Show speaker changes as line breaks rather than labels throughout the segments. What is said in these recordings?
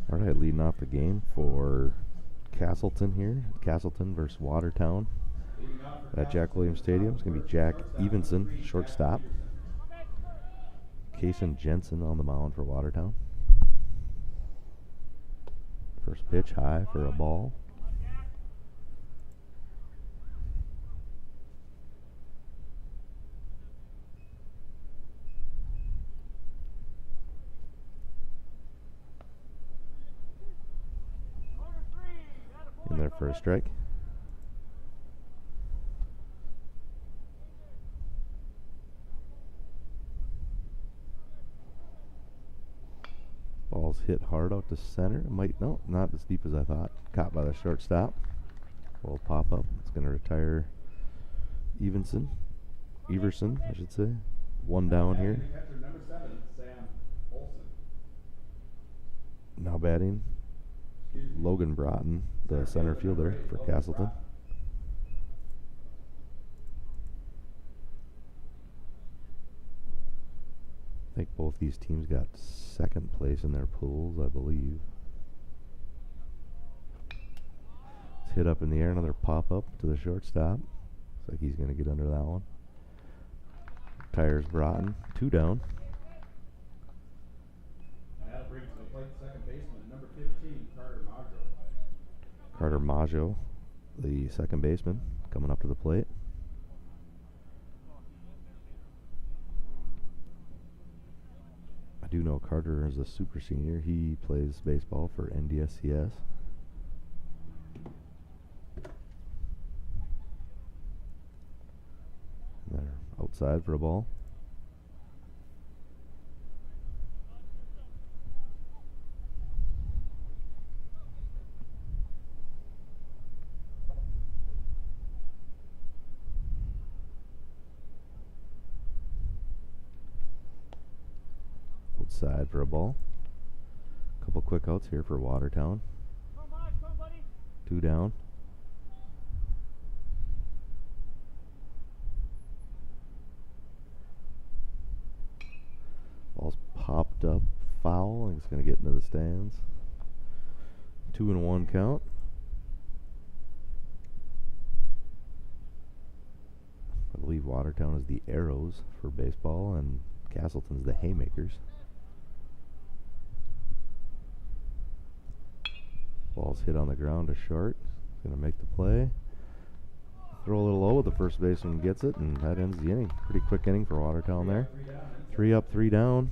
All right, leading off the game for Casselton here. Casselton versus Watertown at Jack Williams Stadium. It's going to be Jack Evenson, shortstop. Kason Jensen on the mound for Watertown. First pitch high for a ball. In there for a strike. Ball's hit hard out to center. No, not as deep as I thought. Caught by the shortstop. Will pop up. It's going to retire Everson, I should say. One down here. Now batting Logan Broughton, the center fielder for Casselton. I think both these teams got second place in their pools, I believe. It's hit up in the air, another pop-up to the shortstop. Looks like he's going to get under that one. Tires Broughton, 2 down.
That'll bring to the plate second baseman, number 15,
Carter Maggio, the second baseman, coming up to the plate. I do know Carter is a super senior. He plays baseball for NDSCS. They're outside for a ball. Outside for a ball. Couple quick outs here for Watertown. 2 down. Ball's popped up foul. I think it's going to get into the stands. 2-1 count. I believe Watertown is the Arrows for baseball and Casselton's the Haymakers. Ball's hit on the ground to short. He's going to make the play. Throw a little low, the first baseman gets it, and that ends the inning. Pretty quick inning for Watertown there. 3 up, 3 down.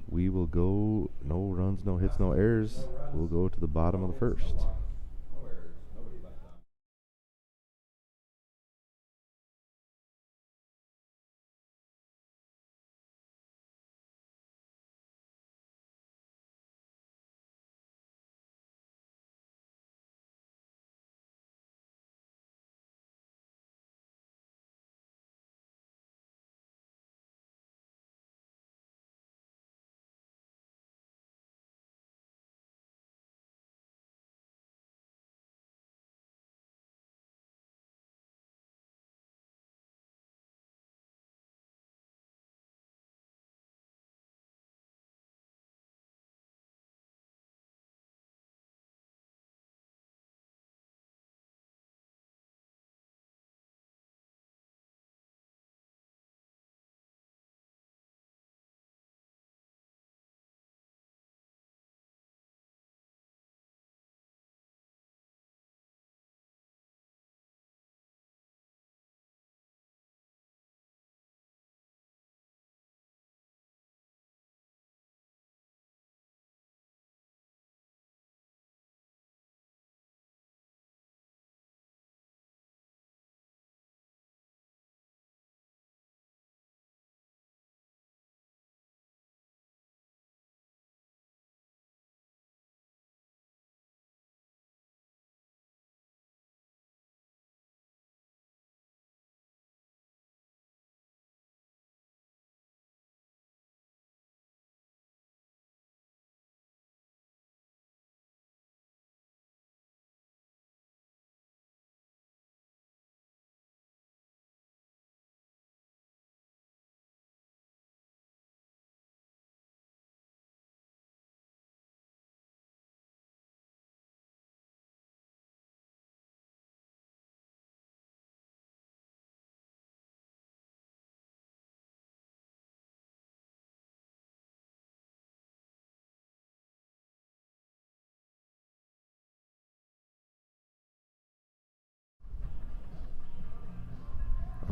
We will go, no runs, no hits, no errors. We'll go to the bottom of the first.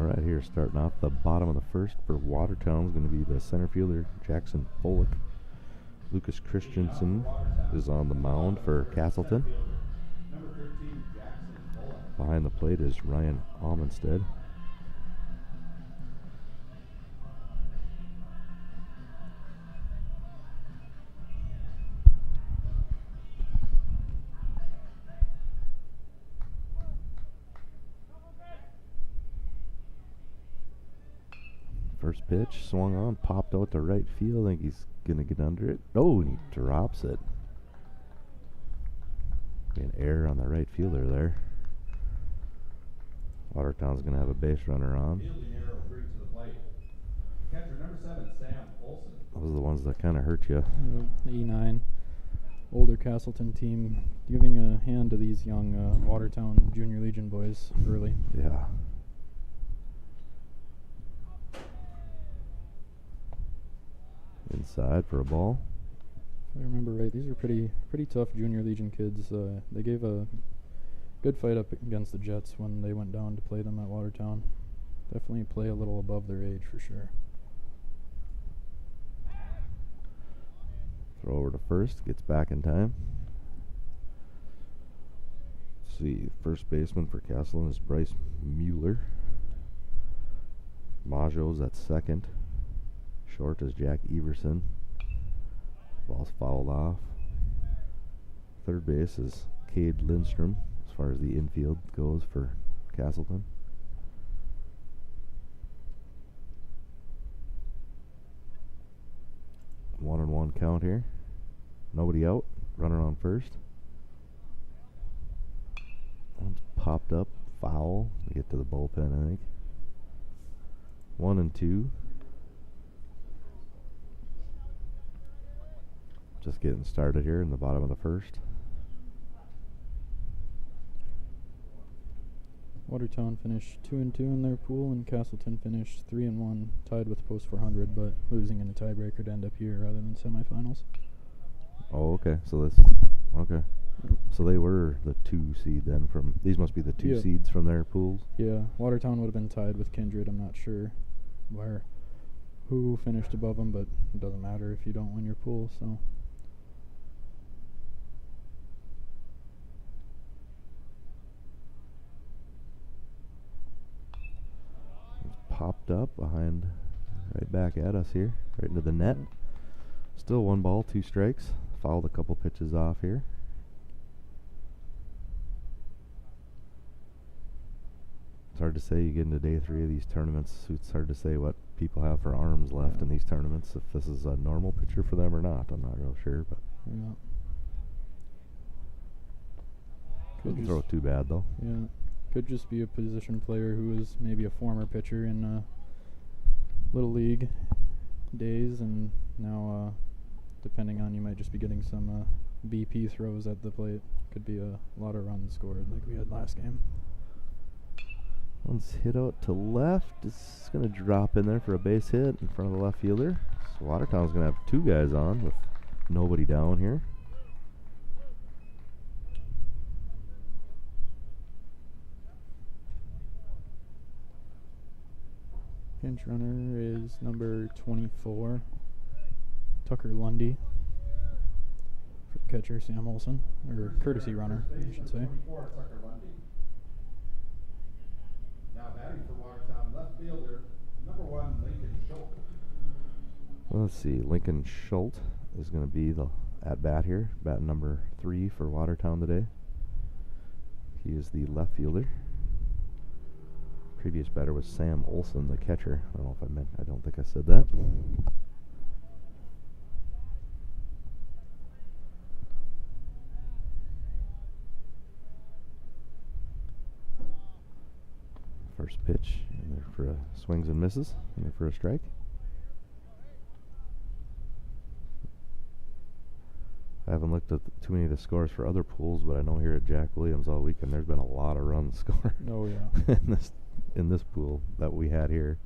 right, here starting off the bottom of the first for Watertown is going to be the center fielder, Jackson Bullock. Lucas Christensen is on the mound for Casselton.
Number 13, Jackson Bullock.
Behind the plate is Ryan Almenstead. First pitch, swung on, popped out to right field. I think he's going to get under it. Oh, and he drops it. An error on the right fielder there. Watertown's going to have a base runner on.
Fielding arrow bring to the plate. Catcher number 7, Sam Olson.
Those are the ones that kind of hurt you.
E9, older Casselton team giving a hand to these young Watertown Junior Legion boys early.
Yeah. Inside for a ball.
If I remember right, these are pretty tough Junior Legion kids. They gave a good fight up against the Jets when they went down to play them at Watertown. Definitely play a little above their age for sure.
Throw over to first, gets back in time. Let's see, first baseman for Casselton is Bryce Mueller. Majo's at second. Short is Jack Everson. Ball's fouled off. Third base is Cade Lindstrom as far as the infield goes for Casselton. One and one count here. Nobody out. Runner on first. One's popped up. Foul. We get to the bullpen, I think. 1 and 2. Just getting started here in the bottom of the first.
Watertown finished 2 and 2 in their pool, and Casselton finished 3 and 1, tied with post 400, but losing in a tiebreaker to end up here rather than semifinals.
Oh, okay. So this, okay. So they were the 2 seed then from, these must be the 2 seeds from their pools?
Yeah, Watertown would have been tied with Kindred. I'm not sure who finished above them, but it doesn't matter if you don't win your pool, so.
Popped up behind, right back at us here, right into the net. Still 1 ball, 2 strikes. Fouled a couple pitches off here. It's hard to say. You get into day 3 of these tournaments. It's hard to say what people have for arms left in these tournaments. If this is a normal pitcher for them or not, I'm not real sure. But
yeah,
couldn't throw it too bad though.
Yeah. Could just be a position player who is maybe a former pitcher in Little League days, and now, depending on, you might just be getting some BP throws at the plate. Could be a lot of runs scored like we had last game.
One's hit out to left. It's going to drop in there for a base hit in front of the left fielder. So Watertown's going to have 2 guys on with nobody down here.
Pinch runner is number 24, Tucker Lundy. For catcher, Sam Olson, or courtesy runner, I should say.
24, Tucker Lundy. Now batting for Watertown, left fielder, number 1, Lincoln Schultz.
Well, let's see. Lincoln Schultz is going to be the at-bat here. Bat number 3 for Watertown today. He is the left fielder. Previous batter was Sam Olson, the catcher. I don't know if I don't think I said that. First pitch in there for swings and misses, in there for a strike. I haven't looked at too many of the scores for other pools, but I know here at Jack Williams all weekend there's been a lot of runs scored.
Oh yeah.
in this pool that we had here.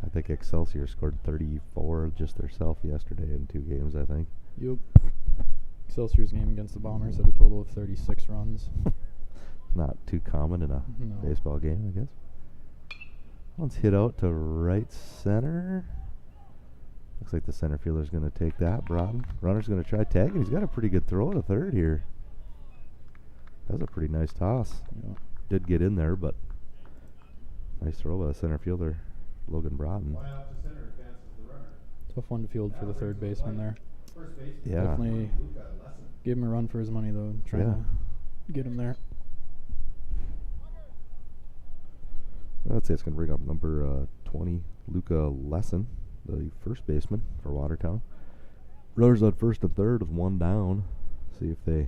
I think Excelsior scored 34 just theirself yesterday in 2 games, I think.
Yep. Excelsior's game against the Bombers had a total of 36 runs.
Not too common in a baseball game, I guess. One's hit out to right center. Looks like the center fielder's going to take that. Broughton. Runner's going to try tagging. He's got a pretty good throw to third here. That was a pretty nice toss.
Yeah.
Did get in there, but nice throw by the center fielder, Logan Broughton.
Fly out to center, advances the runner.
Tough one to field for the third baseman there.
First baseman.
Yeah.
Definitely
Luca Lesson.
gave him a run for his money, though, trying
Yeah.
to get him there.
I'd say it's going to bring up number 20, Luca Lesson, the first baseman for Watertown. Runners on first and third with one down. See if they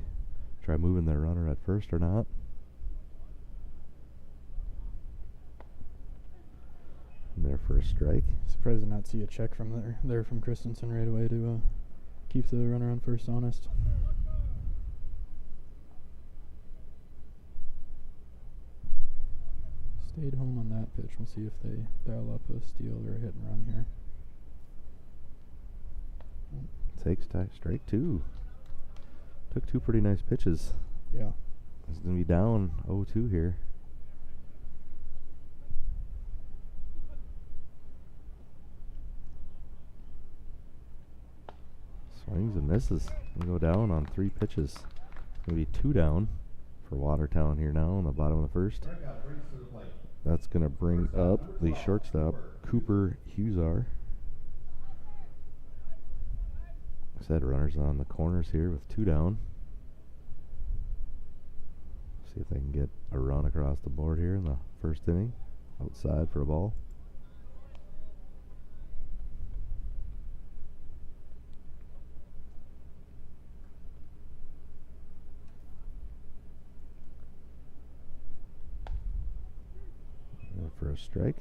try moving their runner at first or not. And there for a strike.
Surprised to not see a check from there from Christensen right away to keep the runner on first honest. Stayed home on that pitch. We'll see if they dial up a steal or a hit and run here.
Takes strike two. Took two pretty nice pitches.
Yeah.
It's going to be down 0-2 here. Swings and misses. Gonna go down on three pitches. Gonna be two down for Watertown here now on the bottom of the first.
Strikeout brings to the plate.
That's gonna bring up the shortstop, Cooper Husar. Said runners on the corners here with two down. See if they can get a run across the board here in the first inning. Outside for a ball. For a strike.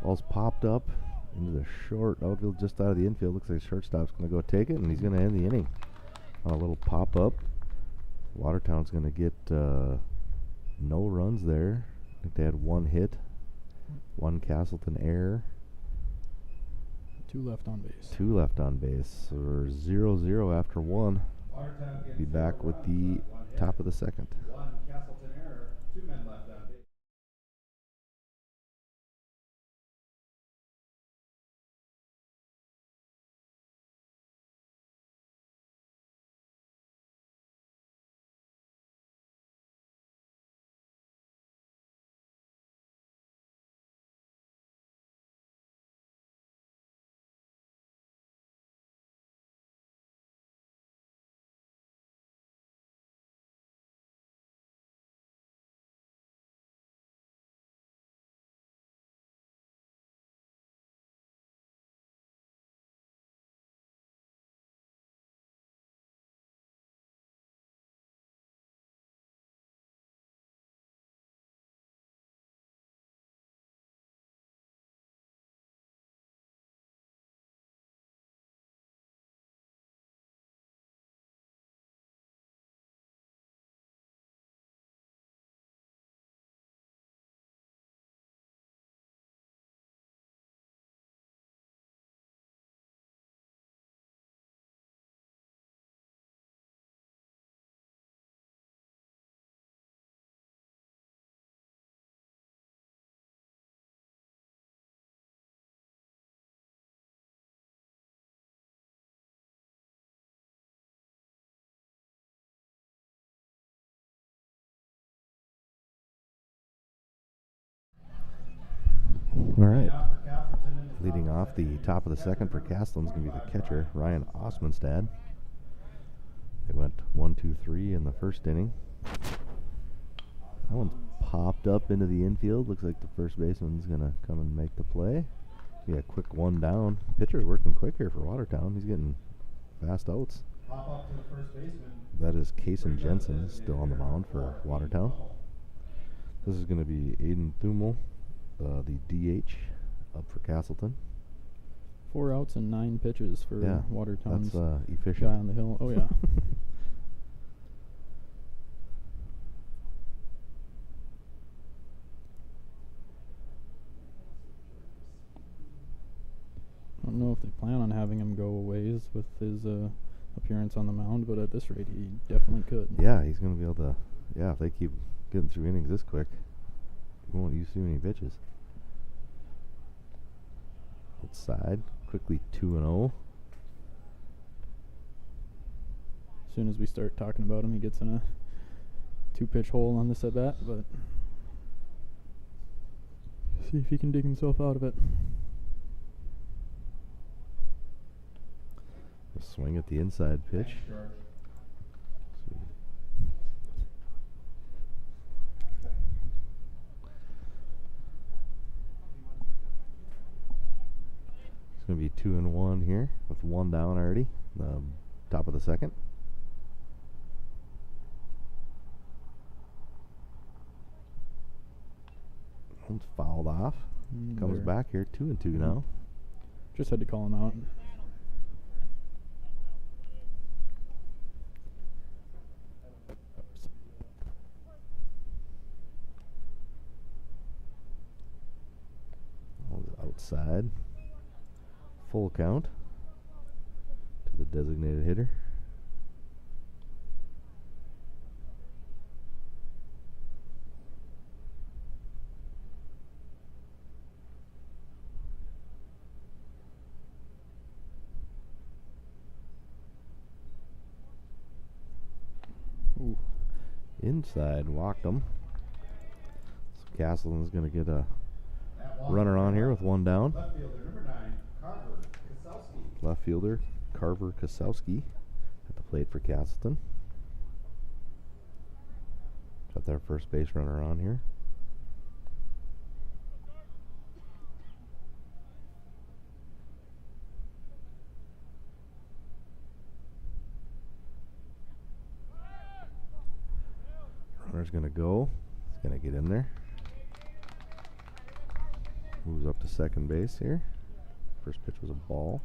Ball's popped up into the short outfield, just out of the infield. Looks like shortstop's going to go take it, and he's going to end the inning on a little pop up. Watertown's going to get no runs there. I think they had one hit, one Casselton error.
Two left on base.
Two left on base. So we're 0-0 after one.
Watertown gets
Be back
zero
with
runs,
the
one hit,
top of the second.
one Casselton error, 2 men left on base.
All right.
Now for Casselton in the
Leading
top
off the
second,
top of the second for Casselton's going to be the catcher, Ryan Osmanstad. They went 1-2-3 in the first inning. That one's popped up into the infield. Looks like the first baseman's going to come and make the play. Yeah, quick one down. Pitcher's working quick here for Watertown. He's getting fast outs.
Pop up to the first baseman.
That is Kason Jensen still on the mound for Watertown. This is going to be Aiden Thumel, the DH, up for Casselton.
4 outs and 9 pitches for
Yeah,
Watertown's
that's efficient.
guy on the hill. Oh, yeah. I don't know if they plan on having him go a ways with his appearance on the mound, but at this rate, he definitely could.
Yeah, he's going to be able to. Yeah, if they keep getting through innings this quick, he won't use too many pitches. Outside, quickly 2-0.
As soon as we start talking about him, he gets in a 2-pitch hole on this at bat, but see if he can dig himself out of it.
A swing at the inside pitch.
Thanks, George.
It's going to be 2-1 here with 1 down already. Top of the second. One's fouled off. Comes
There.
back here, 2-2 now.
Just had to call him out.
Outside. Full count to the designated hitter.
Ooh.
Inside, walked him. So Casselton's going to get a
That walk
runner on here with 1 down.
Left fielder, number 9, Carver Kasowski.
Left fielder Carver Kasowski at the plate for Casselton. Got their first base runner on here. Runner's going to go. He's going to get in there. Moves up to second base here. First pitch was a ball.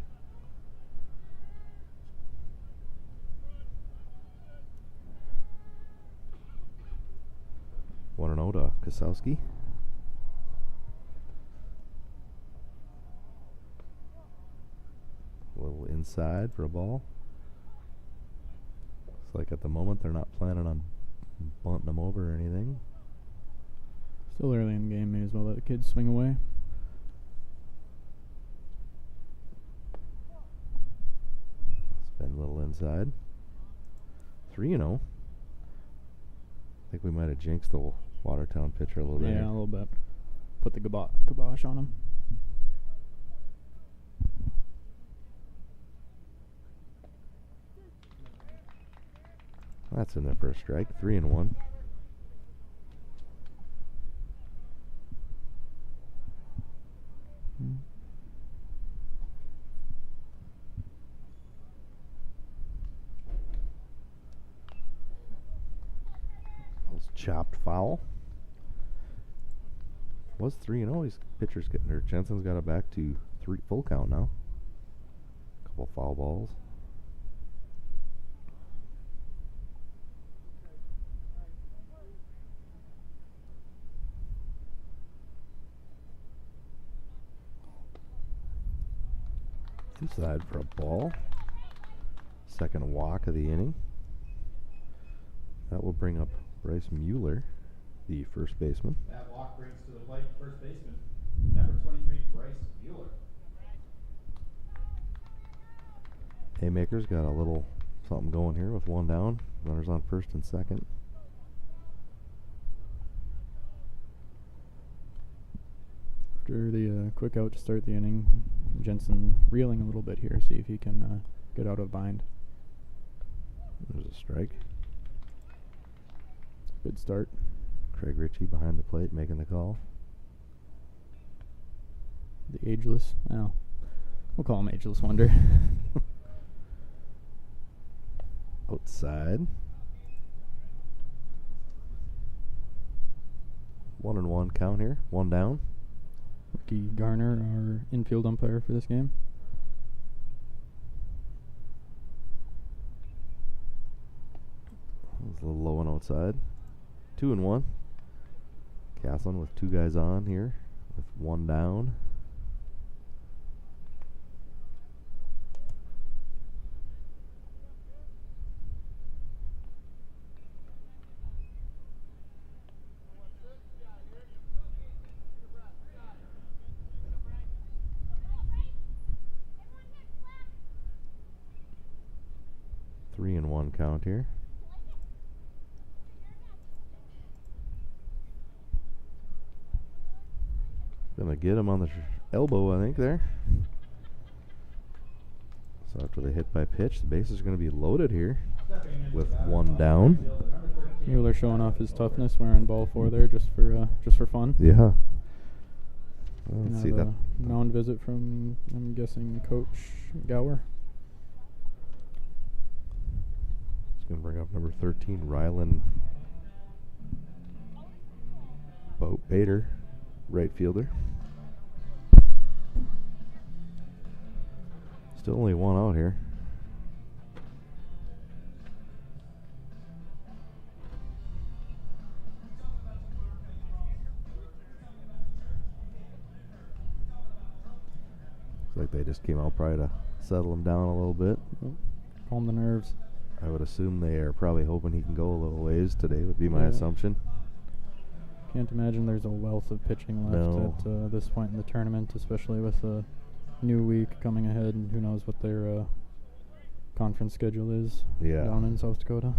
One and 0 to Kasowski. A little inside for a ball. Looks like at the moment they're not planning on bunting him over or anything.
Still early in the game, may as well let the kids swing away.
Spin a little inside. 3-0. I think we might have jinxed the Watertown pitcher a little bit.
Yeah,
here.
a little bit. Put the kibosh on him.
That's in there for a strike. 3-1. Chopped foul. Was 3-0. He's pitcher's getting her. Jensen's got it back to 3 full count now. Couple foul balls. Inside for a ball. Second walk of the inning. That will bring up Bryce Mueller, the first baseman.
That walk brings to the plate first baseman, number 23, Bryce Mueller.
Haymaker's got a little something going here with 1 down. Runners on first and second.
After the quick out to start the inning, Jensen reeling a little bit here, see if he can get out of bind.
There's a strike.
Good start.
Craig Ritchie behind the plate making the call.
The ageless, well, we'll call him Ageless Wonder.
Outside. 1-1 count here. 1 down.
Ricky Garner, our infield umpire for this game.
It's a little low and outside. 2-1. Casselton with 2 guys on here with 1 down. 1 count here. Gonna get him on the elbow, I think, there. So after they hit by pitch, the bases are gonna be loaded here with 1 down.
Mueller showing off his toughness, wearing ball 4 there just for fun.
Yeah. Let's
Gonna
see
have
that.
a mound visit from, I'm guessing, Coach Gower.
It's gonna bring up number 13, Rylan Bader, right fielder. Still only 1 out here. Looks like they just came out probably to settle him down a little bit.
Calm the nerves.
I would assume they are probably hoping he can go a little ways today, would be my
Yeah.
assumption.
Can't imagine there's a wealth of pitching left
No.
at this point in the tournament, especially with a new week coming ahead, and who knows what their conference schedule is down in South Dakota.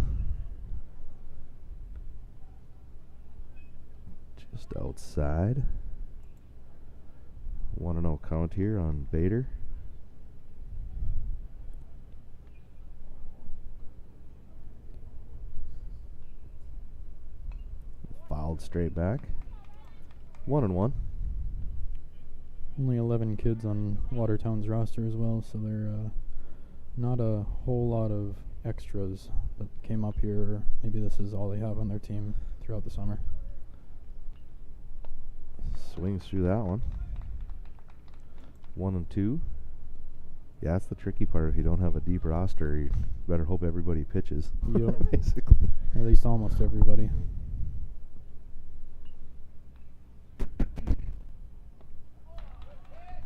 Just outside. 1-0 count here on Bader. Fouled straight back. 1-1.
Only 11 kids on Watertown's roster as well, so they're not a whole lot of extras that came up here. Or maybe this is all they have on their team throughout the summer.
Swings through that one. 1-2. Yeah, that's the tricky part. If you don't have a deep roster, you better hope everybody pitches.
Yep.
Basically.
At least almost everybody.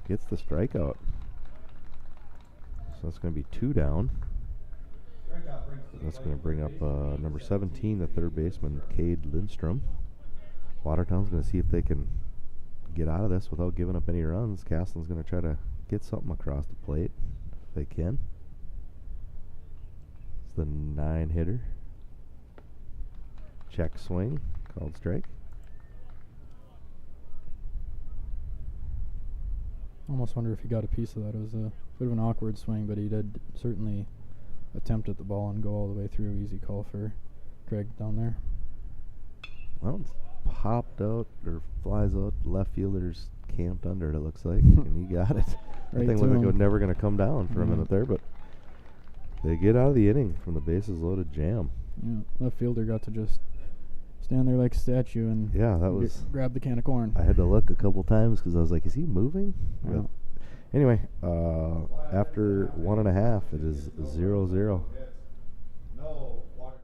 Gets the strikeout. So that's going to be 2 down. That's going to bring up number 17, the third baseman, Cade Lindstrom. Watertown's going to see if they can get out of this without giving up any runs. Casselton's going to try to get something across the plate if they can. It's the 9-hitter. Check swing, called strike.
Almost wonder if he got a piece of that. It was a bit of an awkward swing, but he did certainly attempt at the ball and go all the way through. Easy call for Craig down there.
That one's popped out or flies out. Left fielder's camped under it, looks like, and he got it.
Right
That thing
to
looked like it
him.
was never going to come down for a
Yeah.
minute there, but they get out of the inning from the bases loaded jam.
Yeah, left fielder got to just stand there like a statue and
Yeah, that was.
grab the can of corn.
I had to look a couple times because I was like, is he moving?
Yeah.
But anyway, after 1.5, it is 0-0.
No water.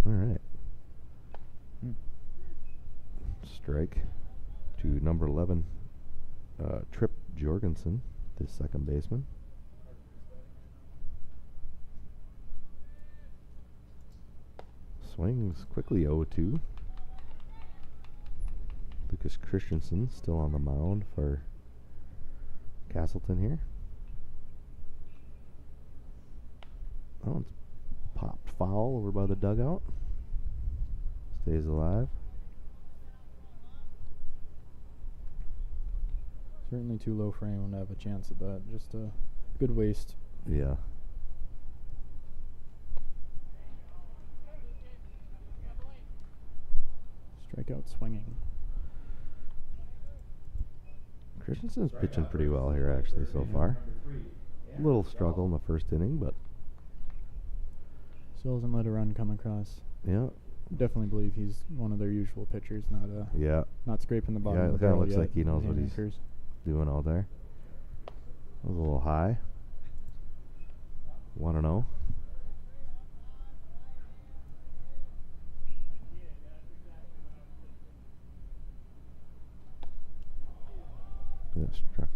All right. Strike to number 11, Trip Jorgensen, the second baseman. Swings quickly 0-2. Lucas Christensen still on the mound for Casselton here. That one's popped foul over by the dugout. Stays alive.
Certainly too low for anyone to have a chance at that. Just a good waste.
Yeah.
Strikeout swinging.
Christensen's pitching pretty well here, actually, so far. A little struggle in the first inning, but
Still doesn't let a run come across.
yeah.
Definitely believe he's one of their usual pitchers,
Yeah.
not scraping the bottom
Yeah,
of the
it kinda
barrel
looks
yet
like he knows
with
what he's
haymakers.
doing out there. That was a little high. 1-0. Yeah, struck.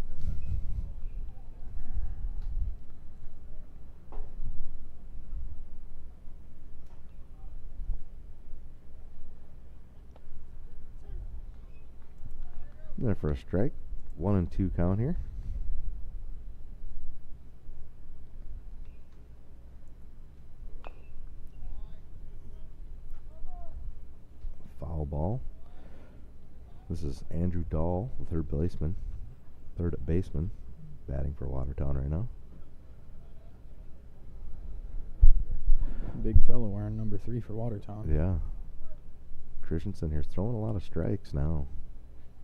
There for a strike. 1-2 count here. Foul ball. This is Andrew Dahl, the third baseman, batting for Watertown right now.
Big fellow wearing number 3 for Watertown.
Yeah. Christensen here's throwing a lot of strikes now.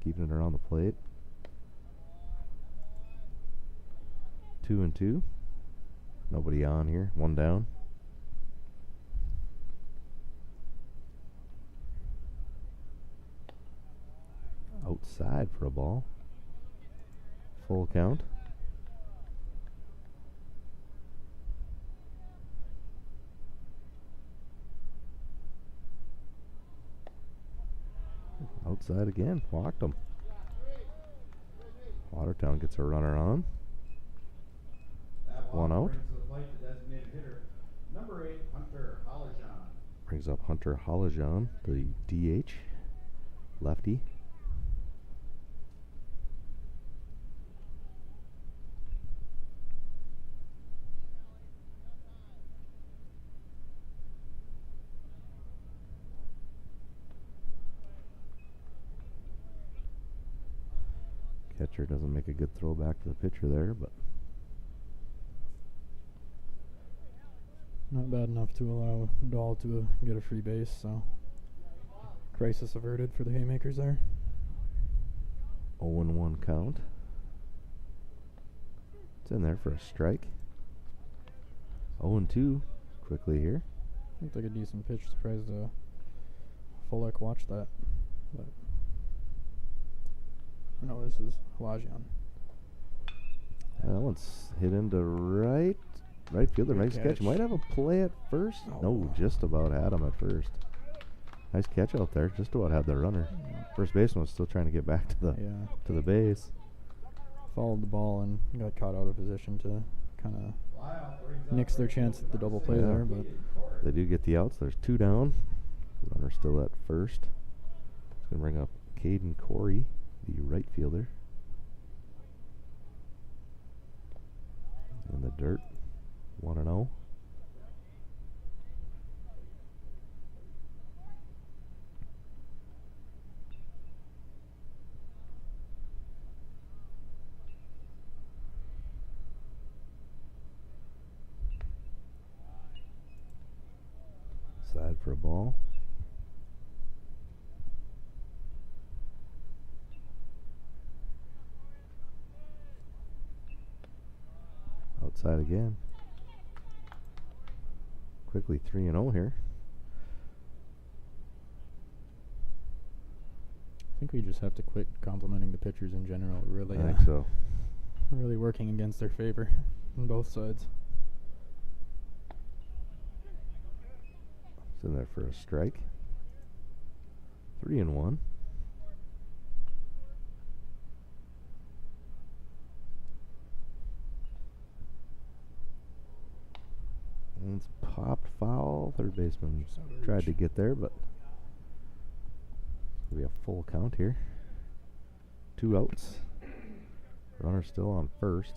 Keeping it around the plate. 2-2. Nobody on here. One down. Outside for a ball. Full count. Outside again. Walked him. Watertown gets a runner on. One out.
Brings to the plate the designated hitter, number 8, Hunter Halajan.
Brings up Hunter Halajan, the DH. Lefty. Catcher doesn't make a good throw back to the pitcher there, but
Not bad enough to allow Dahl to get a free base, so crisis averted for the haymakers there.
0-1 count. It's in there for a strike. 0-2 quickly here.
Looked like a decent pitch. Surprised Fulek watched that. But no, this is Halajan.
That one's hit into right fielder.
Good
Nice catch.
catch.
Might have a play at first. No,
Oh.
just about had him at first. Nice catch out there. Just about had the runner.
Yeah.
First baseman was still trying to get back to the base.
Followed the ball and got caught out of position to kind of
Flyout brings up
nix their
right
chance
fielder,
at the double
number
play
6,
there, but
They do get the outs. There's 2 down. Runner still at first. It's going to bring up Caden Corey, the right fielder. In the dirt. 1-0. Side for a ball. Outside again. Quickly 3-0 here.
I think we just have to quit complimenting the pitchers in general. Really,
I think so.
really working against their favor on both sides.
It's in there for a strike. 3-1. And it's popped foul. Third baseman
Just out of
tried
reach.
to get there, but we have full count here. 2 outs. Runner still on first.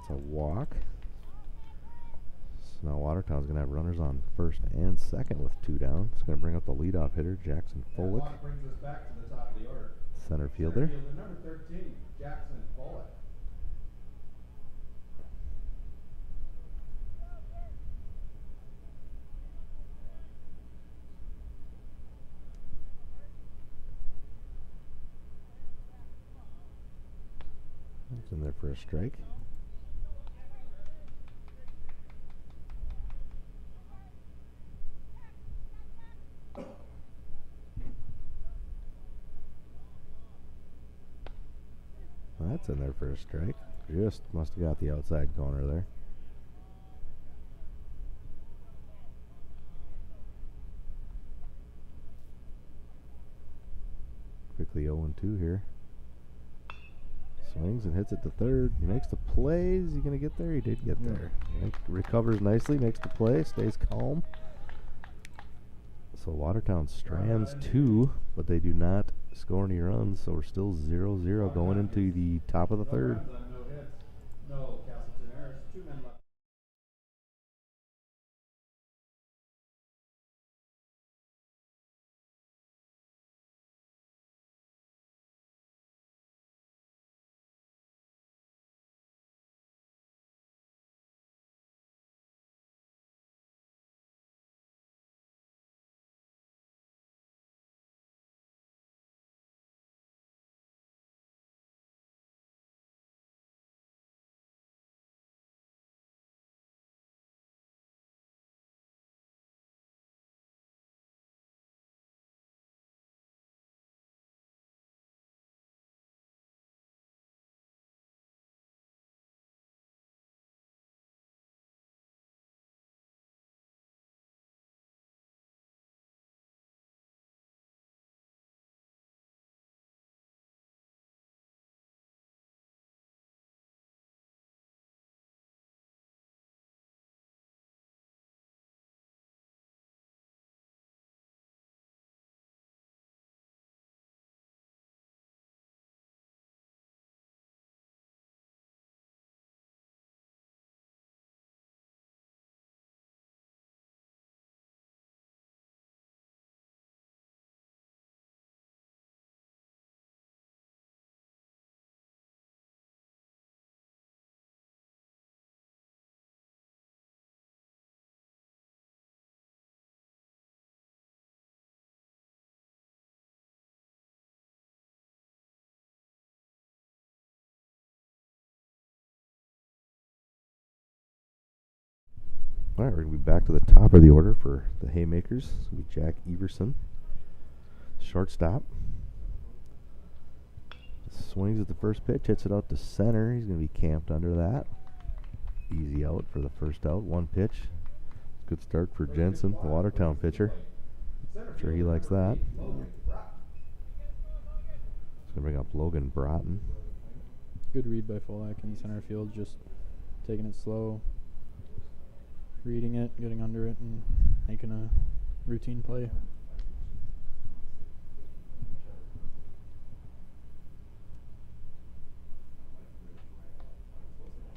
That's a walk. So now Watertown's going to have runners on first and second with 2 down. It's going to bring up the leadoff hitter, Jackson
That
Folick,
walk brings us back to the top of the order.
center fielder.
Center fielder number 13, Jackson Bullock.
It's in there for a strike. That's in there for a strike. Just must have got the outside corner there. Quickly 0-2 here. Swings and hits it to third. He makes the play. Is he going to get there? He did get there. Recovers nicely, makes the play, stays calm. So Watertown strands 2, but they do not score any runs, so we're still 0-0 going into the top of the third.
No runs on no hits. No Casselton errors. 2 men left.
All right, we're going to be back to the top of the order for the Haymakers. It's going to be Jack Everson, shortstop. Swings at the first pitch, hits it out to center. He's going to be camped under that. Easy out for the first out. 1 pitch. Good start for Jensen, the Watertown pitcher. Sure he likes that. He's going to bring up Logan Broughton.
Good read by Fulak in center field, just taking it slow, reading it, getting under it, and making a routine play.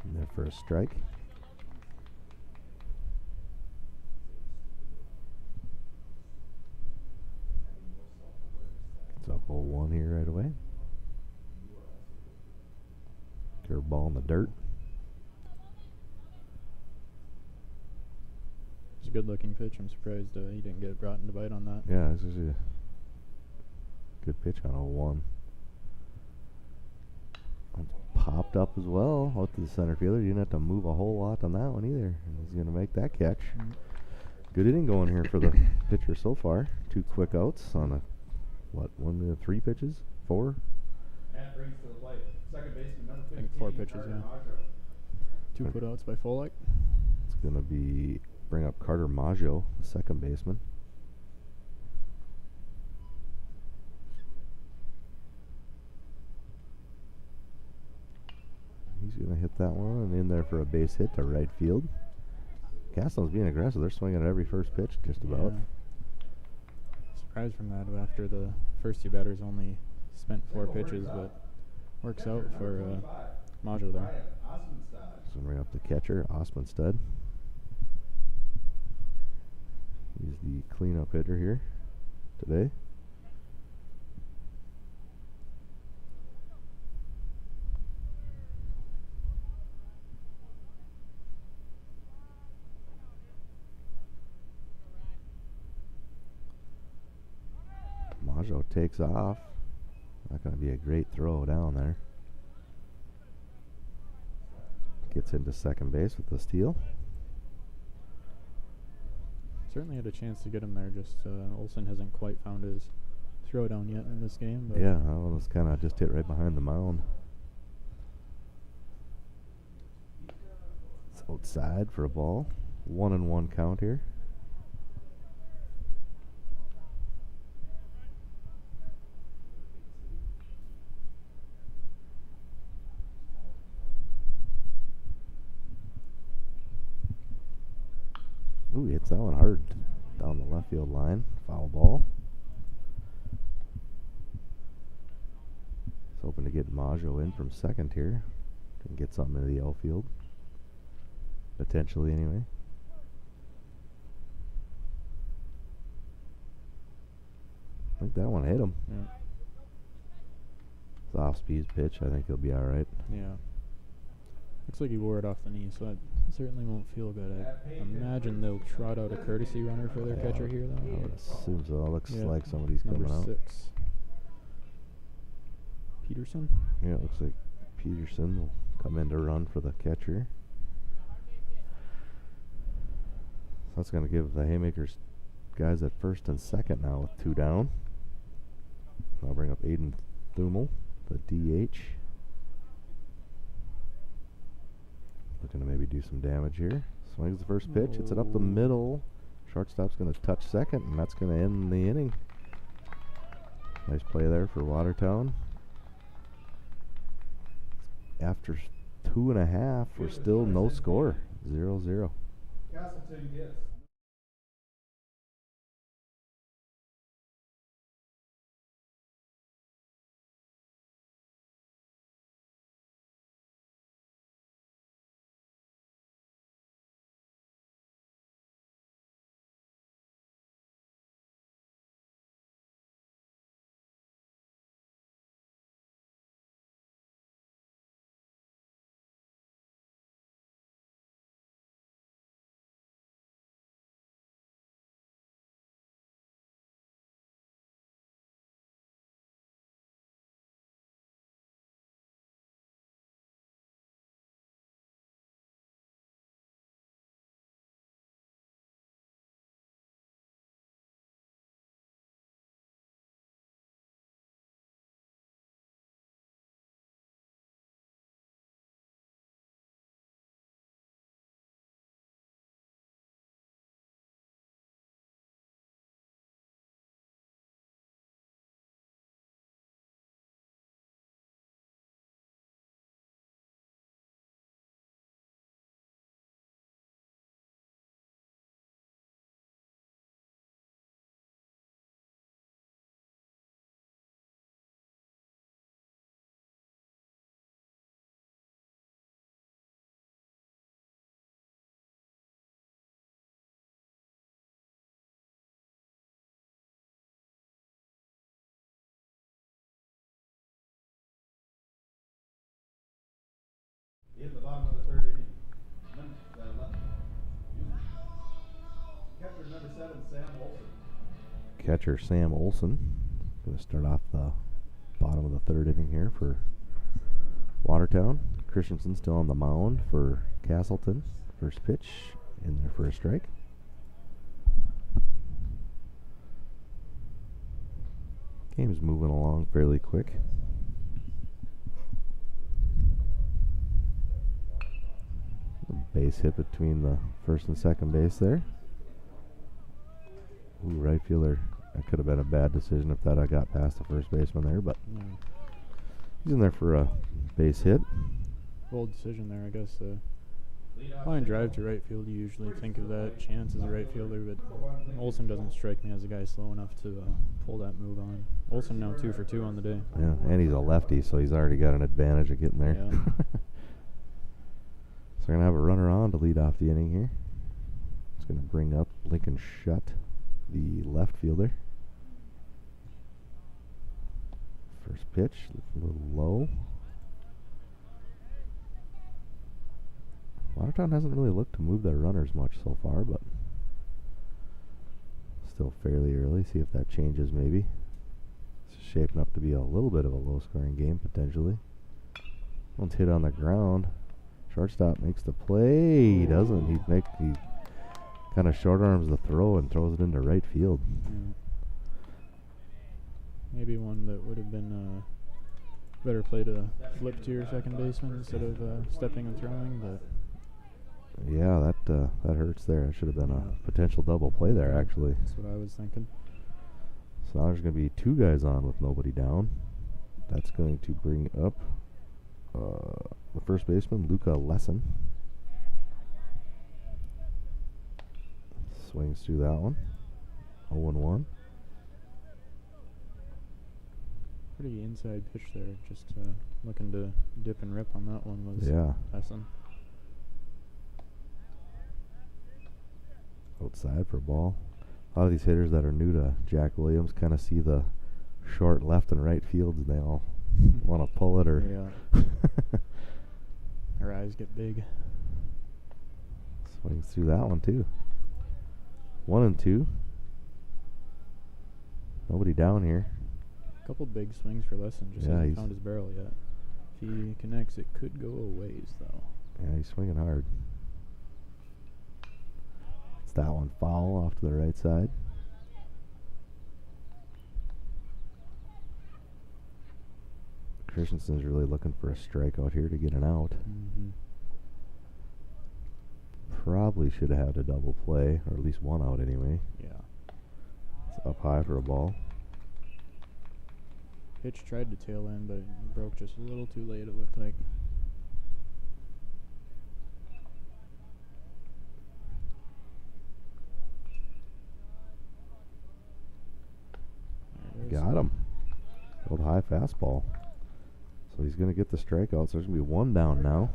And there for a strike. It's up 0-1 here right away. Curveball in the dirt.
It's a good looking pitch. I'm surprised he didn't get Broughton to bite on that.
Yeah, this is a good pitch on 0-1. Popped up as well out to the center fielder. You didn't have to move a whole lot on that one either. He's going to make that catch. Good inning going here for the pitcher so far. 2 quick outs on 3 pitches? 4?
Matt brings to the plate. Second baseman number 15.
I think 4 pitches,
Carter
yeah.
Maggio.
2 putouts by Fulak.
It's going to be bring up Carter Maggio, the second baseman. He's going to hit that one and in there for a base hit to right field. Casselton's being aggressive. They're swinging at every first pitch just about.
Yeah. Surprised from that after the first 2 batters only spent 4 pitches, but works out for Maggio there.
So bring up the catcher, Osmanstead. He's the cleanup hitter here today. Majo takes off. Not going to be a great throw down there. Gets into second base with the steal.
Certainly had a chance to get him there, just Olsen hasn't quite found his throw down yet in this game. But
Yeah, that one was kind of just hit right behind the mound. It's outside for a ball. 1-1 count here. Ooh, he hits that one hard down the left field line. Foul ball. He's hoping to get Majo in from second here. Can get something into the outfield. Potentially, anyway. I think that one hit him.
Yeah.
It's off-speed pitch. I think he'll be all right.
Yeah. Looks like he wore it off the knee, so that certainly won't feel good. I imagine they'll trot out a courtesy runner for their catcher here, though.
I would assume so. It looks
Yeah.
like somebody's
Number
coming out.
6. Peterson?
Yeah, it looks like Peterson will come in to run for the catcher. So that's going to give the Haymakers guys at first and second now with 2 down. I'll bring up Aiden Thumel, the DH. Looking to maybe do some damage here. Swings the first pitch, hits it up the middle. Shortstop's going to touch second, and that's going to end the inning. Nice play there for Watertown. After 2.5, we're still no score. 0-0.
Casselton gets. In the bottom of the third inning. Catcher number 7, Sam Olsen.
Catcher Sam Olsen. Going to start off the bottom of the third inning here for Watertown. Christensen still on the mound for Casselton. First pitch in there for a strike. Game's moving along fairly quick. Base hit between the first and second base there. Ooh, right fielder. That could have been a bad decision if that I got past the first baseman there, but he's in there for a base hit.
Bold decision there, I guess. Line drive to right field, you usually think of that chance as a right fielder, but Olsen doesn't strike me as a guy slow enough to pull that move on. Olsen now 2 for 2 on the day.
Yeah, and he's a lefty, so he's already got an advantage of getting there.
Yeah.
So we're going to have a runner on to lead off the inning here. It's going to bring up Lincoln Shutt, the left fielder. First pitch, a little low. Watertown hasn't really looked to move their runners much so far, but still fairly early. See if that changes maybe. It's shaping up to be a little bit of a low-scoring game potentially. One's hit on the ground. Shortstop makes the play. He doesn't. He kind of short arms the throw and throws it into right field.
Yeah. Maybe one that would have been better play to flip to your second baseman instead of stepping and throwing, but
yeah, that hurts there. That should have been a potential double play there, actually.
That's what I was thinking.
So now there's going to be two guys on with nobody down. That's going to bring up the first baseman, Luca Lesson. Swings through that one. 0-1.
Pretty inside pitch there. Just looking to dip and rip on that one was Lesson.
Outside for a ball. A lot of these hitters that are new to Jack Williams kind of see the short left and right fields and they all want to pull it or
their eyes get big.
Swings through that one too. 1-2. Nobody down here.
A couple big swings for Lesson. Just hasn't found his barrel yet. If he connects, it could go a ways though.
Yeah, he's swinging hard. That one foul off to the right side. Christensen's really looking for a strikeout here to get an out. Probably should have had a double play, or at least one out anyway.
Yeah.
It's up high for a ball.
Pitch tried to tail in, but it broke just a little too late, it looked like.
Got him. Old high fastball. So he's going to get the strikeout. So there's going to be one down now.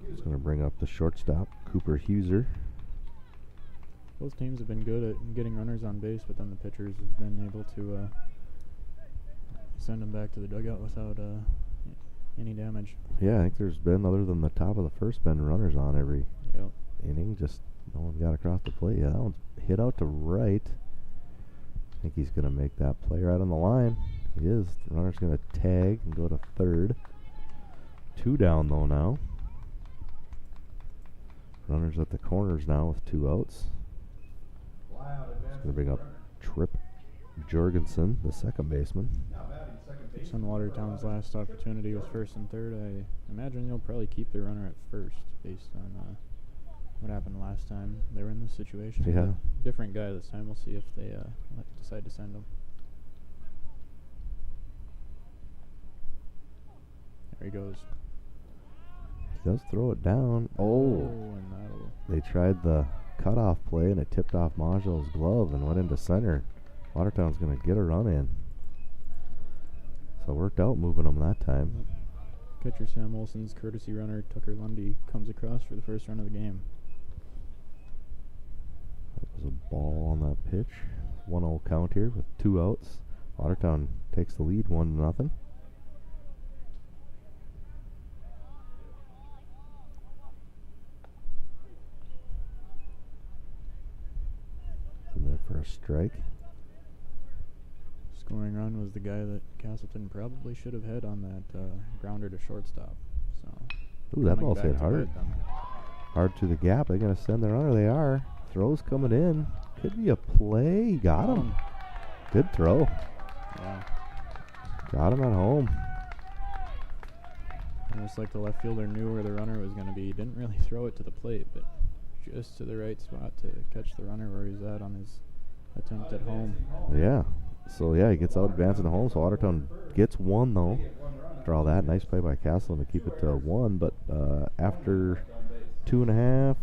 He's going to bring up the shortstop, Cooper Huser.
Both teams have been good at getting runners on base, but then the pitchers have been able to send them back to the dugout without any damage.
Yeah, I think there's been, other than the top of the first, been runners on every inning. Just no one got across the plate. Yeah, that one's hit out to right. I think he's going to make that play right on the line. He is. The runner's going to tag and go to third. Two down, though, now. Runners at the corners now with two outs. He's going to bring up Trip Jorgensen, the second baseman.
It's on Watertown's last opportunity with first and third. I imagine they'll probably keep their runner at first based on what happened last time they were in this situation.
Yeah.
Different guy this time. We'll see if they decide to send him. There he goes.
He does throw it down.
And
they tried the cutoff play and it tipped off Majo's glove and went into center. Watertown's going to get a run in. So it worked out moving them that time.
Catcher Sam Olson's courtesy runner Tucker Lundy comes across for the first run of the game.
That was a ball on that pitch. 1-0 count here with two outs. Watertown takes the lead 1-0. In there for a strike.
Scoring run was the guy that Casselton probably should have had on that grounder to shortstop. So
ooh, that ball's hit hard. Hard to the gap. They're going to send the runner. They are. Throws coming in. Could be a play. Got him. Good throw.
Yeah.
Got him at home.
Almost like the left fielder knew where the runner was going to be. He didn't really throw it to the plate, but just to the right spot to catch the runner where he's at on his attempt at home.
Yeah. So, yeah, he gets out advancing to home. So, Watertown gets one, though. After all that, nice play by Casselton to keep it to one. But after 2.5,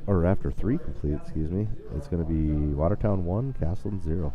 or after 3 complete, excuse me, it's going to be Watertown 1, Casselton 0.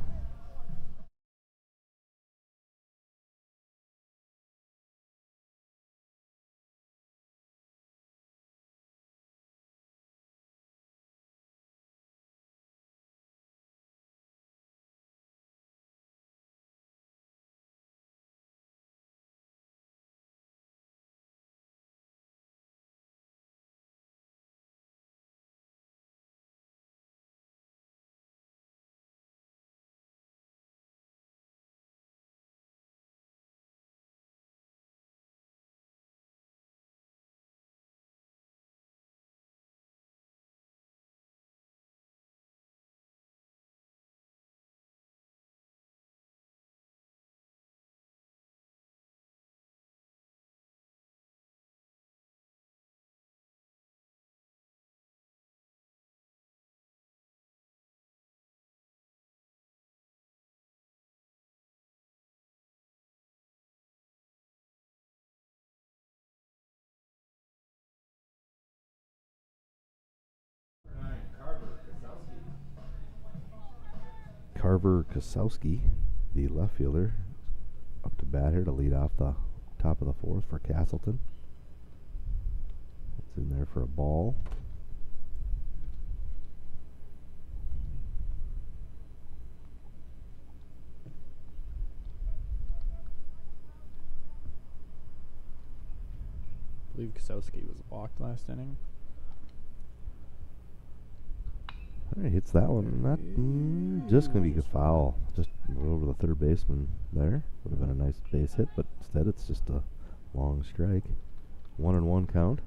Carver Kosowski, the left fielder, up to bat here to lead off the top of the fourth for Casselton. It's in there for a ball.
I believe Kosowski was walked last inning.
Alright, hits that one. Not just going to be a foul. Just over the third baseman there. Would have been a nice base hit, but instead it's just a long strike. 1-1 count.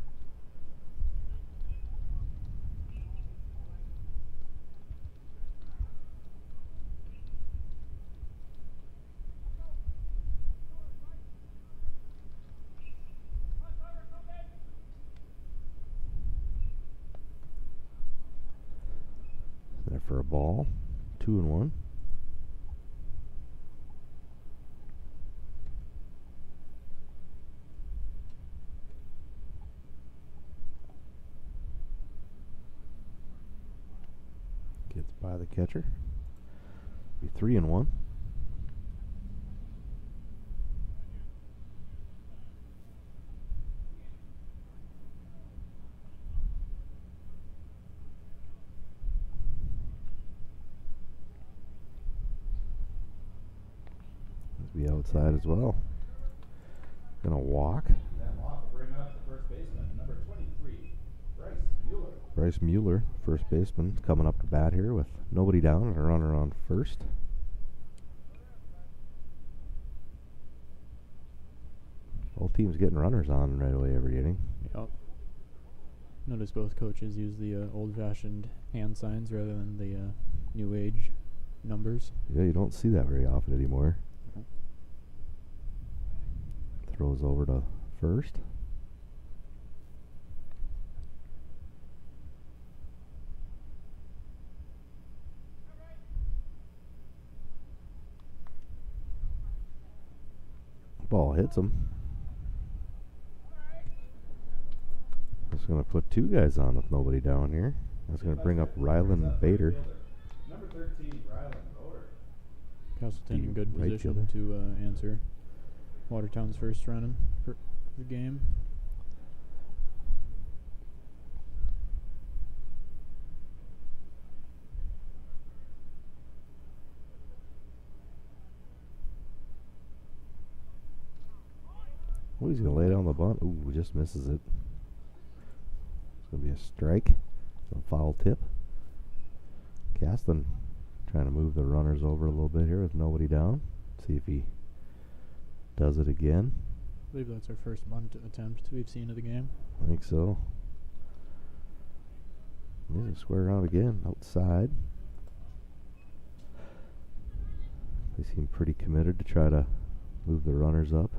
There for a ball. 2-1. Gets by the catcher. Be 3-1. Be outside as well. Gonna walk.
That walk will bring up the first baseman, number 23, Bryce Mueller.
Bryce Mueller, first baseman, coming up to bat here with nobody down and a runner on first. Both teams getting runners on right away every inning.
Yep. Notice both coaches use the old-fashioned hand signs rather than the new age numbers.
Yeah, you don't see that very often anymore. Throws over to first. Ball hits him. That's going to put two guys on with nobody down here. That's going to bring up Rylan Bader.
Number 13, Rylan Bader.
Casselton in good
Right
position to answer Watertown's first run for the game.
Oh, he's going to lay down the bunt. Ooh, just misses it. It's going to be a strike. A foul tip. Casselton trying to move the runners over a little bit here with nobody down. See if he does it again.
I believe that's our first bunt attempt we've seen of the game.
I think so. He's going to square around again, outside. They seem pretty committed to try to move the runners up.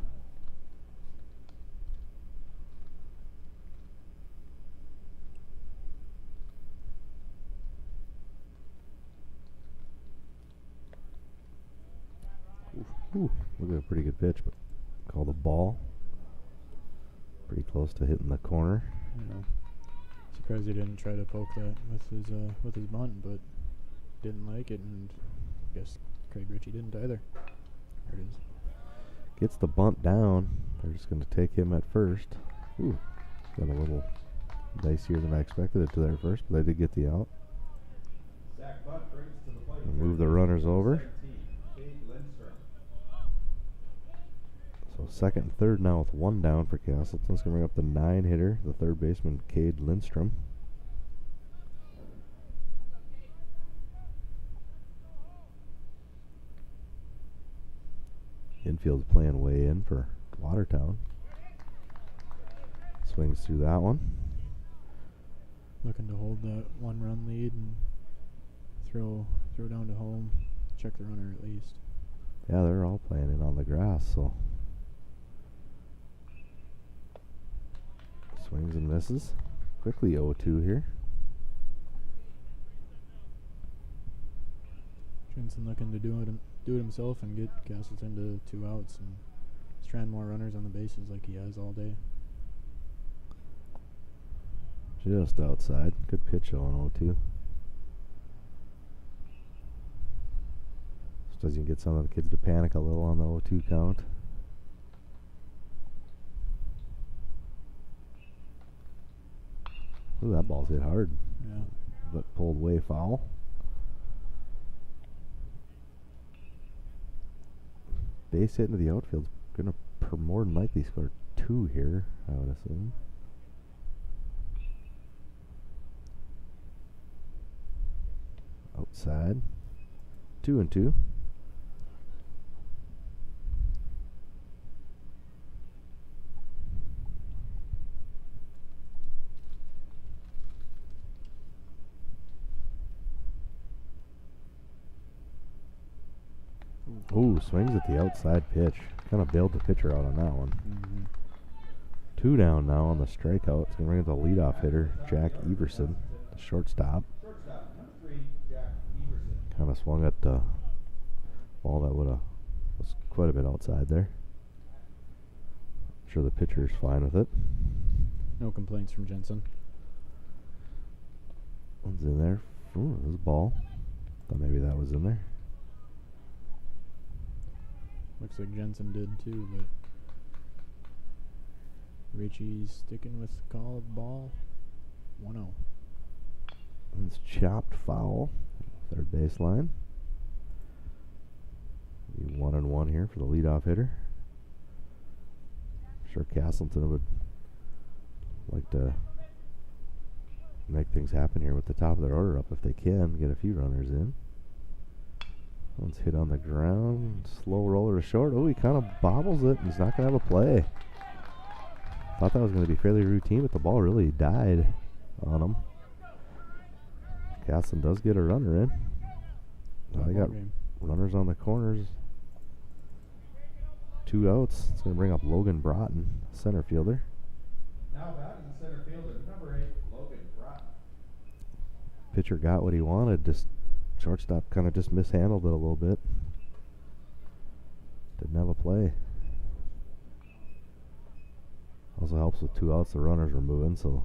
Ooh, look at a pretty good pitch, but called a ball. Pretty close to hitting the corner.
Yeah. Surprised he didn't try to poke that with his bunt, but didn't like it, and I guess Craig Ritchie didn't either. There it is.
Gets the bunt down. They're just going to take him at first. Ooh, got a little dicier than I expected it to there first, but they did get the out.
Zach Bunt brings to the plate.
Move the runners over. So second and third now with one down for Casselton. It's going to bring up the 9-hitter, the third baseman, Cade Lindstrom. Infield's playing way in for Watertown. Swings through that one.
Looking to hold that one-run lead and throw down to home. Check the runner at least.
Yeah, they're all playing in on the grass, so. Swings and misses. Quickly 0-2 here.
Jensen looking to do it himself and get Casselton to 2 outs and strand more runners on the bases like he has all day.
Just outside. Good pitch on 0-2. Sometimes you can get some of the kids to panic a little on the 0-2 count. Ooh, that ball's hit hard.
Yeah.
But pulled way foul. Base hit into the outfield's gonna more than likely score 2 here, I would assume. Outside. 2-2. Ooh, swings at the outside pitch. Kind of bailed the pitcher out on that one. 2 down now on the strikeout. It's going to bring in the leadoff hitter, Jack Everson, the shortstop.
Shortstop, number 3, Jack Everson.
Kind of swung at the ball that was quite a bit outside there. I'm sure the pitcher's fine with it.
No complaints from Jensen.
One's in there. Ooh, this ball. Thought maybe that was in there.
Looks like Jensen did too, but Richie's sticking with the called ball. 1-0.
It's chopped foul. Third baseline. Be 1-1 here for the leadoff hitter. I'm sure Casselton would like to make things happen here with the top of their order up if they can. Get a few runners in. One's hit on the ground. Slow roller to short. Oh, he kind of bobbles it. He's not going to have a play. Thought that was going to be fairly routine, but the ball really died on him. Casselton does get a runner in. They got runners on the corners. 2 outs. It's going to bring up Logan Broughton, center fielder.
Now batting center fielder, number 8, Logan Broughton.
Pitcher got what he wanted. Just shortstop kind of just mishandled it a little bit. Didn't have a play. Also helps with 2 outs. The runners were moving, so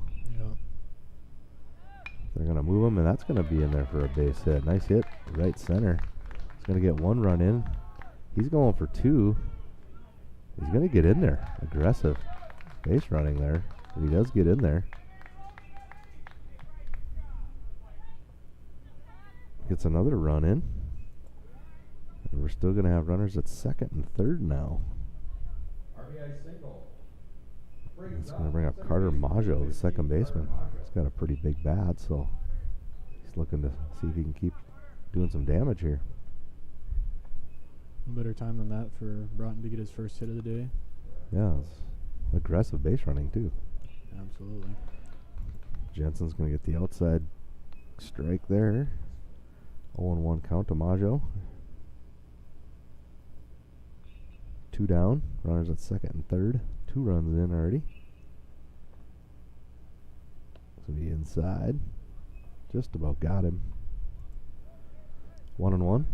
they're going to move him, and that's going to be in there for a base hit. Nice hit, right center. He's going to get 1 run in. He's going for 2. He's going to get in there. Aggressive base running there, but he does get in there. Gets another run in. And we're still going to have runners at second and third now.
RBI single.
It's going to bring up Carter Maggio, the second baseman. He's got a pretty big bat, so he's looking to see if he can keep doing some damage here.
No better time than that for Broughton to get his first hit of the day.
Yeah, it's aggressive base running too.
Absolutely.
Jensen's going to get the outside strike there. 0-1 count to Maggio. 2 down. Runners at second and third. 2 runs in already. It's going to be inside. Just about got him. 1-1.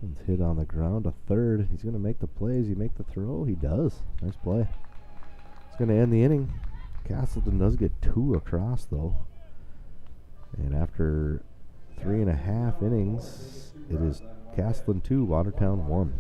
One's hit on the ground to third. He's going to make the plays. He make the throw. He does. Nice play. It's going to end the inning. Casselton does get 2 across, though. And after 3.5 innings, it is Casselton 2, Watertown 1.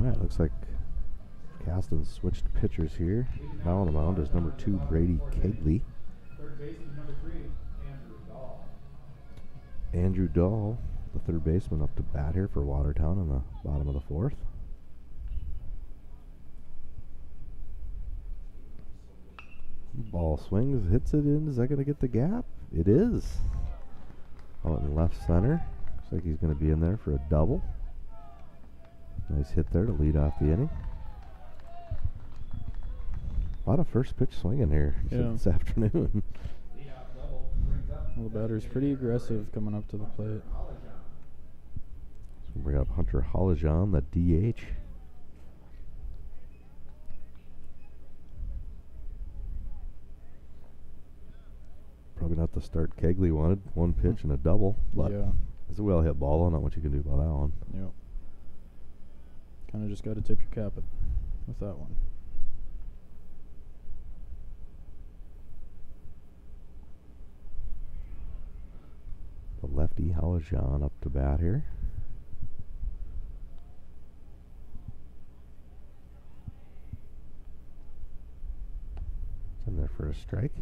Alright, looks like Casselton switched pitchers here. Now on the mound is number 2, Brady Kegley.
Third baseman, number 3, Andrew Dahl.
Andrew Dahl, the third baseman, up to bat here for Watertown in the bottom of the 4th. Ball swings, hits it in. Is that going to get the gap? It is. Out in left center. Looks like he's going to be in there for a double. Nice hit there to lead off the inning. A lot of first pitch swinging here this afternoon.
Well, the batter's pretty aggressive coming up to the plate.
So bring up Hunter Holijan, the DH. Probably not the start Kegley wanted. One pitch and a double. But it's a well hit ball. Not much you can do about that one.
Yep. Kind of just got to tip your cap with that one.
The lefty Holijan up to bat here. It's in there for a strike.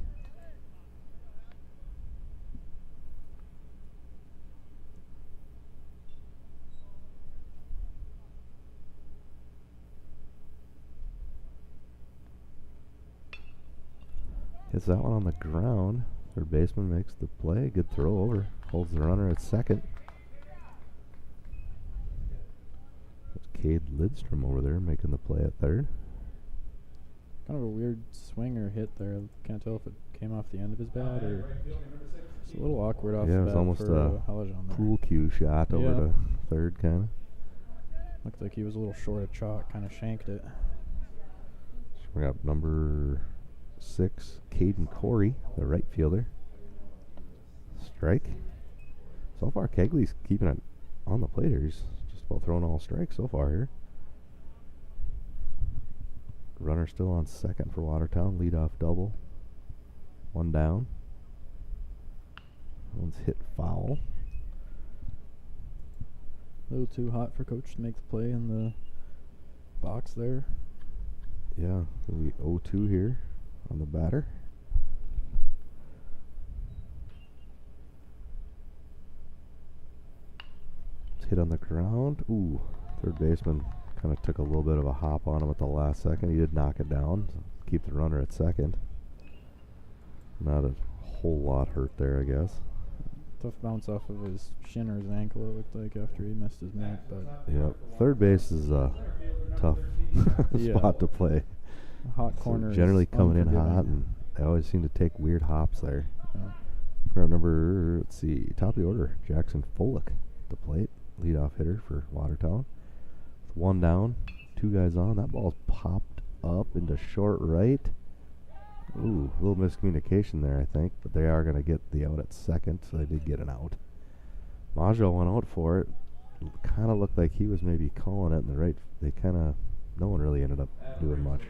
Hits that one on the ground. Third baseman makes the play. Good throw over. Holds the runner at second. There's Cade Lidstrom over there making the play at third.
Kind of a weird swing or hit there. Can't tell if it came off the end of his bat or it's a little awkward off the bat.
Yeah, it was almost
for Holijan there.
Pool cue shot over to third, kind of.
Looked like he was a little short of chalk. Kind of shanked it.
So we got number 6, Caden Corey, the right fielder. Strike. So far, Kegley's keeping it on the plate here. He's just about throwing all strikes so far here. Runner still on second for Watertown. Leadoff double. One down. One's hit foul.
A little too hot for coach to make the play in the box there.
Yeah, it'll be 0-2 here on the batter. It's hit on the ground. Ooh, third baseman kind of took a little bit of a hop on him at the last second. He did knock it down, so keep the runner at second. Not a whole lot hurt there, I guess.
Tough bounce off of his shin or his ankle, it looked like, after he missed his mitt. But
yep, third base is a tough spot to play.
Hot corner.
So generally coming in hot, and they always seem to take weird hops there.
Yeah.
We're at number, let's see, top of the order, Jackson Folick at the plate, leadoff hitter for Watertown. With one down, 2 guys on. That ball's popped up into short right. Ooh, a little miscommunication there, I think, but they are going to get the out at second, so they did get an out. Majo went out for it. Kind of looked like he was maybe calling it in the right. They kind of, no one really ended up doing much.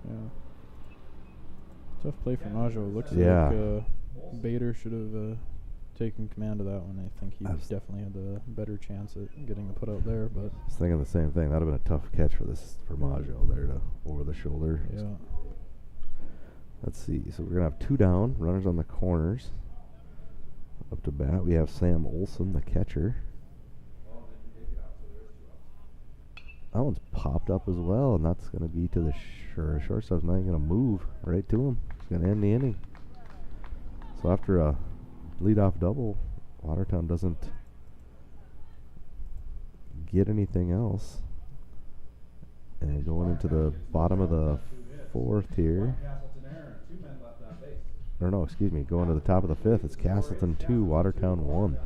Yeah. Tough play for Majo. Looks like Bader should have taken command of that one. I think he definitely had the better chance at getting the put out there. But
I was thinking the same thing. That would have been a tough catch for Majo there to over the shoulder.
Yeah.
Let's see. So we're going to have 2 down, runners on the corners. Up to bat, we have Sam Olson, the catcher. That one's popped up as well, and that's going to be to the shortstop's not going to move right to him. It's going to end the inning. So after a leadoff double, Watertown doesn't get anything else. And going into the bottom of the 4th here. Or no, excuse me, going to the top of the 5th, it's Casselton 2, Watertown 1.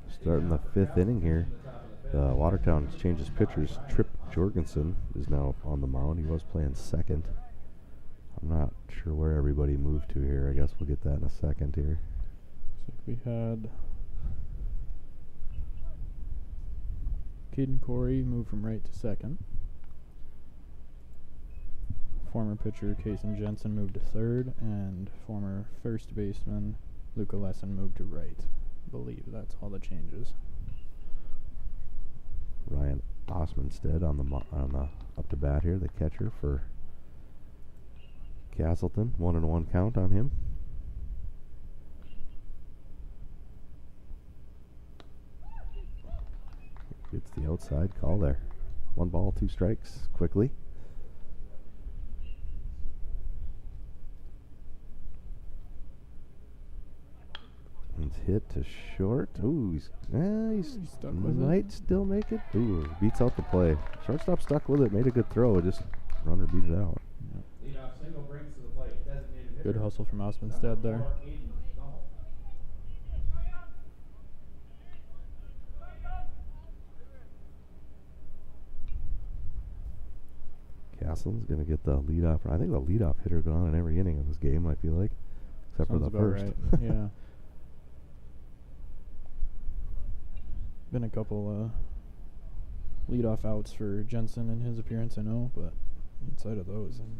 Starting the 5th inning here. Watertown changes pitchers. Trip Jorgensen is now on the mound. He was playing second. I'm not sure where everybody moved to here. I guess we'll get that in a second here.
Looks like we had Caden Corey move from right to second. Former pitcher Kason Jensen moved to third, and former first baseman Luca Lesson moved to right. I believe that's all the changes.
Ryan Osmanstead on the up to bat here, the catcher for Casselton. 1-1 count on him. Gets the outside call there. 1 ball, 2 strikes quickly. It's hit to short. Ooh, he's
stuck with it.
might still make it. Ooh, beats out the play. Shortstop stuck with it, made a good throw. Just runner beat it out.
Leadoff single brings to the plate. Designated hitter.
Good hustle from Osmanstead there.
Number 4, Aiden Dummel.
Castleton's going to get the leadoff. I think the leadoff hitter gone in every inning of this game, I feel like. Except
Sounds
for the
about
first.
right. Yeah. Been a couple leadoff outs for Jensen in his appearance, I know, but outside of those, I'm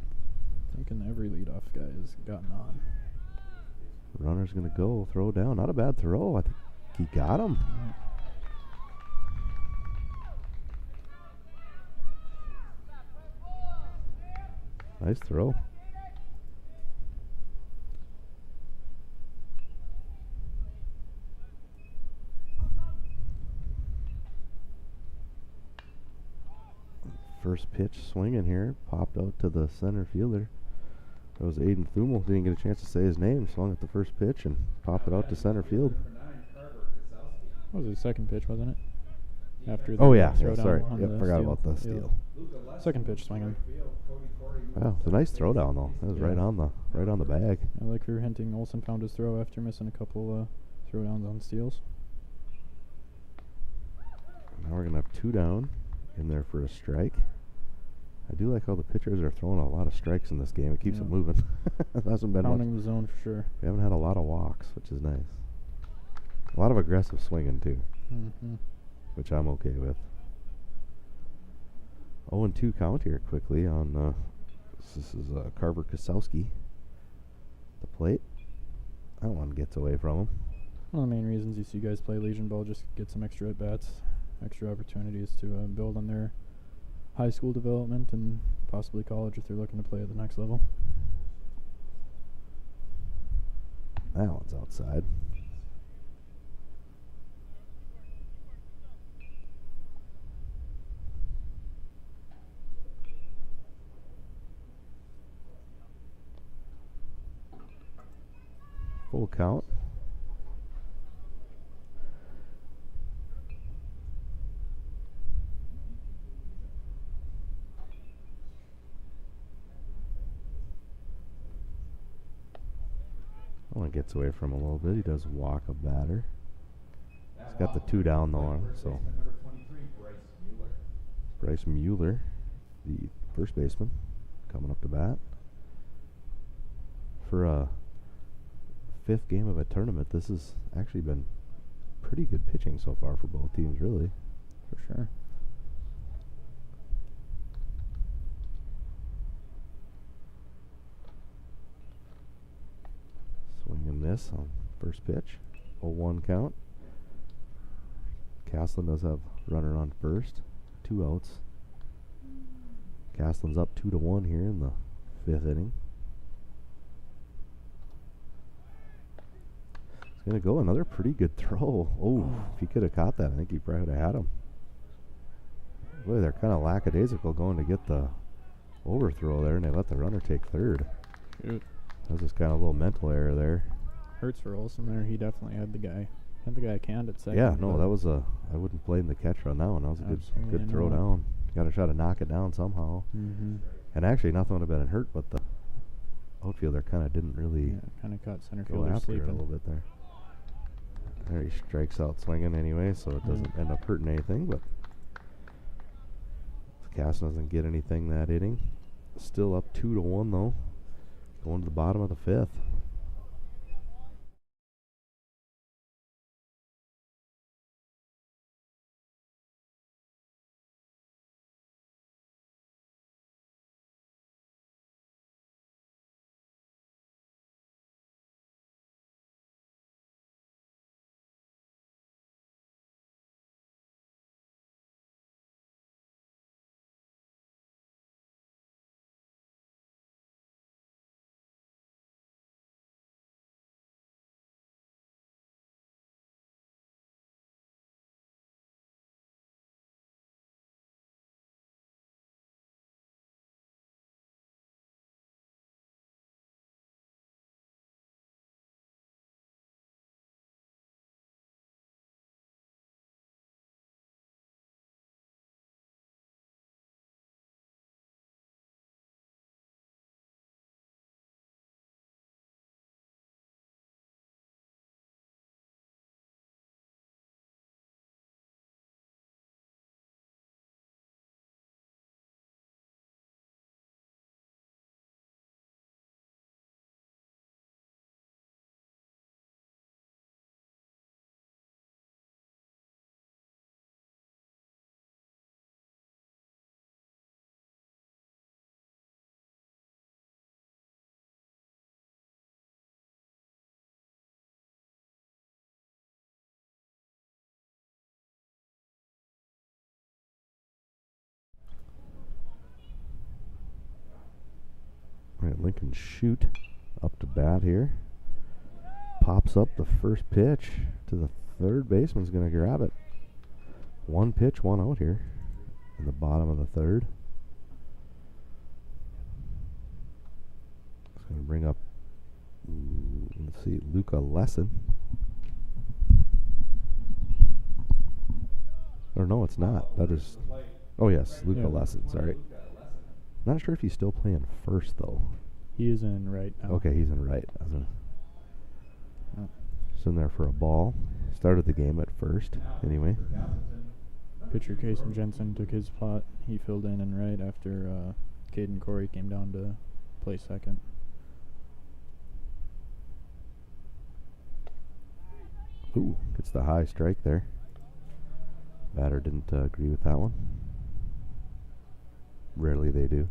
thinking every leadoff guy has gotten on.
Runner's going to go, throw down. Not a bad throw. I think he got him. Nice throw. First pitch swinging here, popped out to the center fielder. That was Aiden Thumel. Didn't get a chance to say his name. Swung at the first pitch and popped it out to center field.
That was his second pitch, wasn't it? After the
Oh yeah,
throwdown
sorry.
on
Yep,
the
forgot
steal.
about the steal.
Second pitch swinging.
Wow, it's a nice throwdown though. That was
Yeah.
right on the bag.
I like we were hinting Olsen found his throw after missing a couple throwdowns on steals.
Now we're gonna have 2 down in there for a strike. I do like how the pitchers are throwing a lot of strikes in this game. It keeps
Yeah.
it moving. It hasn't been much.
Pounding the zone for sure.
We haven't had a lot of walks, which is nice. A lot of aggressive swinging too,
Mm-hmm.
which I'm okay with. 0-2 count here quickly on this is Carver Kasowski. The plate. That one gets away from him.
One of the main reasons you see guys play Legion Ball, just get some extra at-bats, extra opportunities to build on their high school development and possibly college if they're looking to play at the next level.
That one's outside. Full count. That one gets away from him a little bit. He does walk a batter. He's got the 2 down though, so
Number 23, Bryce Mueller.
Bryce Mueller, the first baseman, coming up to bat. For a 5th game of a tournament, this has actually been pretty good pitching so far for both teams, really.
For sure.
Swing and miss on first pitch. 0-1 count. Casselton does have runner on first. 2 outs. Casselton's up 2-1 here in the 5th inning. He's going to go another pretty good throw. Oh, if he could have caught that, I think he probably would have had him. Boy, they're kind of lackadaisical going to get the overthrow there, and they let the runner take third.
Shoot.
That was just kind of a little mental error there.
Hurts for Olsen there. He definitely had the guy canned at second.
Yeah, no, that was I wouldn't blame the catcher on that one. That was a
Absolutely
good throw
not.
down. Got to try to knock it down somehow.
Mm-hmm.
And actually, nothing would have been hurt, but the outfielder kind of didn't really
Yeah, kind of caught center
go
fielder
after it a
sleeping.
little bit there. There he strikes out swinging anyway, so it doesn't end up hurting anything. But Cass doesn't get anything that inning. Still up 2-1 though. Going to the bottom of the 5th. Right, Lincoln shoot up to bat here. Pops up the first pitch to the third baseman's going to grab it. 1 pitch, 1 out here in the bottom of the 3rd. It's going to bring up, let's see, Luca Lesson. Or no, it's not. That is, oh yes, Luca Lesson, sorry. Not sure if he's still playing first though.
He is in right now.
Okay, he's in right. He's in there for a ball. Started the game at first, anyway.
Pitcher Kason Jensen took his spot. He filled in right after Caden Corey came down to play second.
Ooh, gets the high strike there. Batter didn't agree with that one. Rarely they do.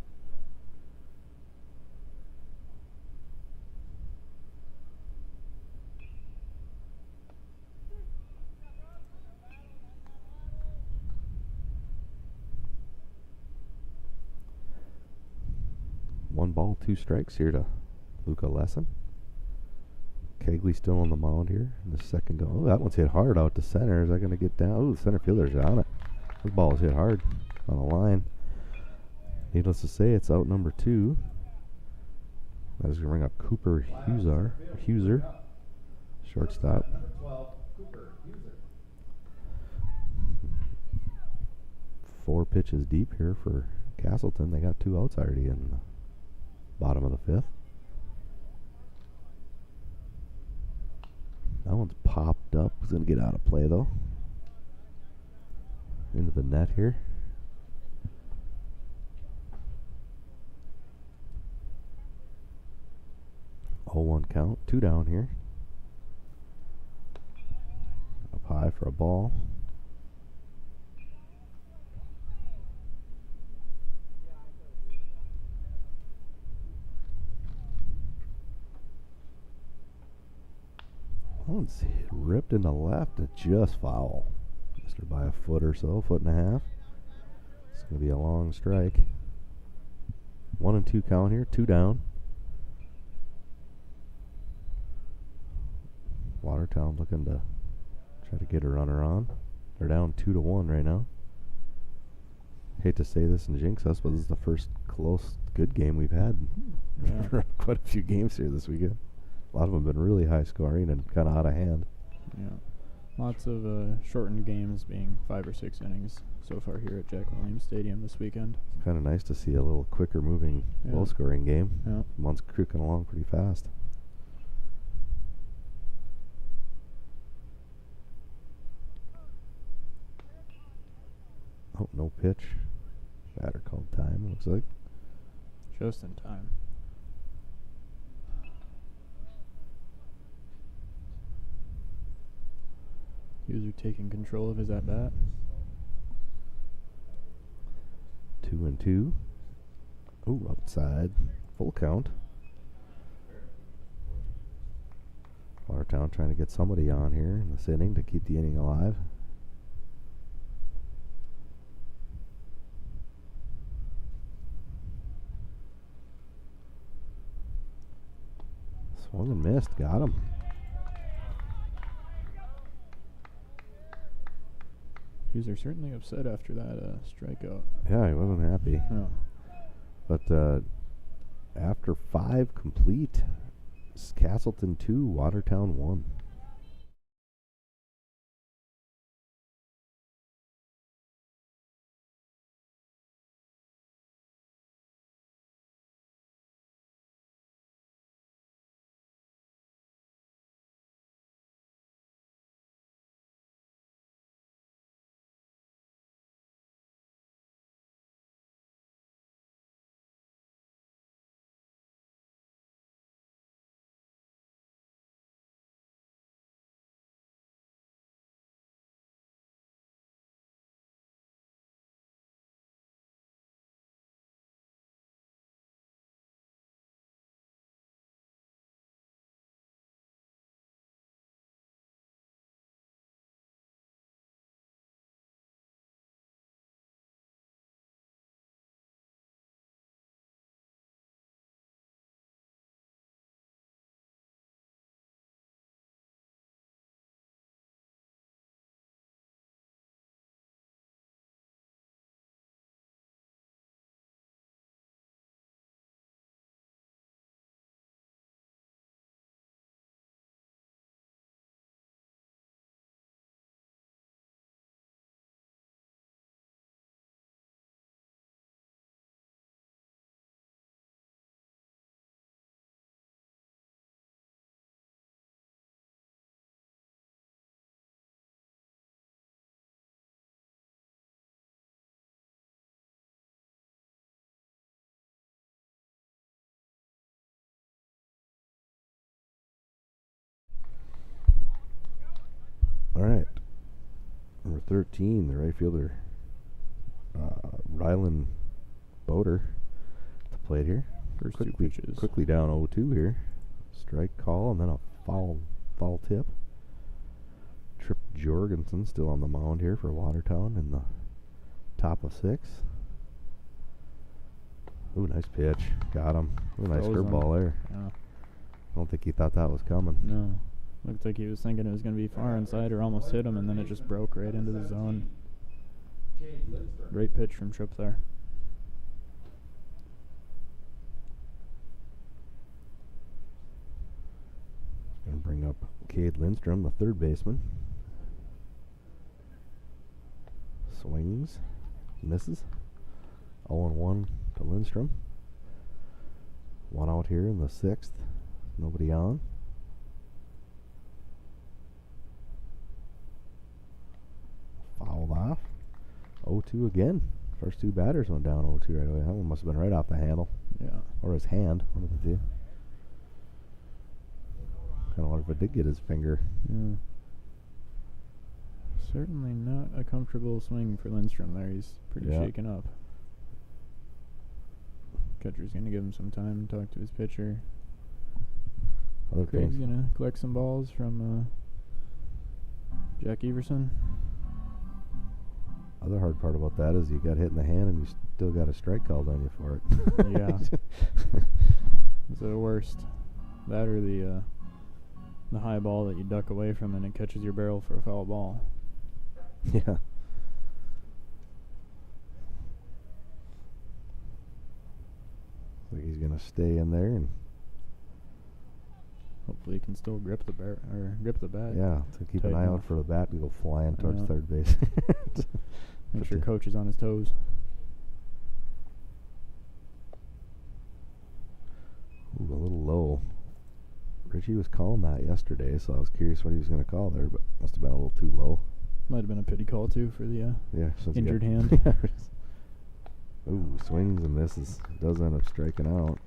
One ball, 2 strikes here to Luca Lesson. Kegley still on the mound here. In the second go. Oh, that one's hit hard out to center. Is that going to get down? Oh, the center fielder's on it. This ball is hit hard on the line. Needless to say, it's out number 2. That is going to bring up Cooper Huser, shortstop. 4 pitches deep here for Casselton. They got 2 outs already in the bottom of the 5th. That one's popped up. It's going to get out of play though. Into the net here. 0-1 count. 2 down here. Up high for a ball. That one's ripped in the left. It's just foul. Missed her by a foot or so, 1.5 feet. It's going to be a long strike. 1-2 count here. 2 down. Watertown looking to try to get a runner on. They're down 2-1 right now. Hate to say this and jinx us, but this is the first close, good game we've had for quite a few games here this weekend. A lot of them have been really high scoring and kind of out of hand.
Yeah. Lots of shortened games being 5 or 6 innings so far here at Jack Williams Stadium this weekend.
It's kind of nice to see a little quicker moving, low scoring game.
Yeah.
One's cooking along pretty fast. Oh, no pitch. Batter called time, looks like.
Just in time. User taking control of his at-bat.
2-2. Ooh, outside. Full count. Watertown trying to get somebody on here in this inning to keep the inning alive. Swung and missed. Got him.
User certainly upset after that strikeout.
Yeah, he wasn't happy.
No.
But after 5 complete, it's Casselton 2, Watertown 1. All right. Number 13, the right fielder, Rylan Boder, to plate here.
First 2 pitches.
Quickly down 0-2 here. Strike call and then a foul tip. Trip Jorgensen still on the mound here for Watertown in the top of 6. Ooh, nice pitch. Got him. Ooh, nice curveball there.
Yeah.
I don't think he thought that was coming.
No. Looked like he was thinking it was going to be far inside or almost hit him, and then it just broke right into the zone. Great pitch from Tripp there.
Going to bring up Cade Lindstrom, the third baseman. Swings. Misses. 0-1 to Lindstrom. 1 out here in the 6th. Nobody on. Fouled off. 0-2 again. First 2 batters went down 0-2 right away. That one must have been right off the handle.
Yeah.
Or his hand. One of the two. Kind of wonder if it did get his finger.
Yeah. Certainly not a comfortable swing for Lindstrom there. He's pretty shaken up. Catcher's going to give him some time to talk to his pitcher. Craig's going to collect some balls from Jack Everson.
Other hard part about that is you got hit in the hand and you still got a strike called on you for it.
Yeah. It's the worst. That or the high ball that you duck away from and it catches your barrel for a foul ball.
Yeah. So he's going to stay in there and
hopefully he can still grip the bat.
Yeah, to keep an eye out for the bat to go flying towards third base.
Make sure coach is on his toes.
Ooh, a little low. Richie was calling that yesterday, so I was curious what he was going to call there, but must have been a little too low.
Might have been a pity call too for the
Yeah, since he
injured
got-
hand.
Ooh, swings and misses. Does end up striking out.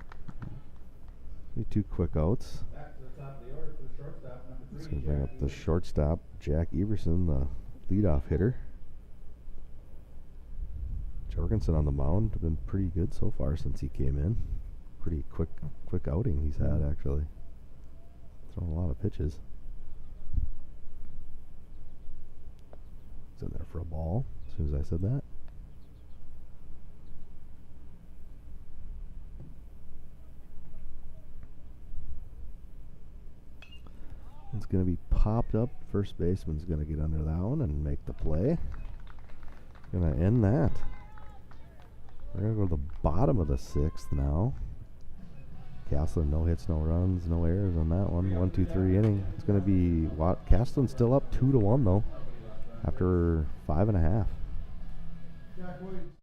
Be 2 quick outs.
Back to the top of the order for the shortstop, number 3.
It's going to bring
Jack
up the
Everson.
shortstop, Jack Everson, the leadoff hitter. Jorgensen on the mound, been pretty good so far since he came in. Pretty quick outing he's had, actually. Thrown a lot of pitches. It's in there for a ball, as soon as I said that. It's going to be popped up. First baseman's going to get under that one and make the play. Going to end that. We're going to go to the bottom of the 6th now. Casselton, no hits, no runs, no errors on that one. 1-2-3 inning. It's going to be Casselton still up 2-1 though, after 5.5.
Jack Williams.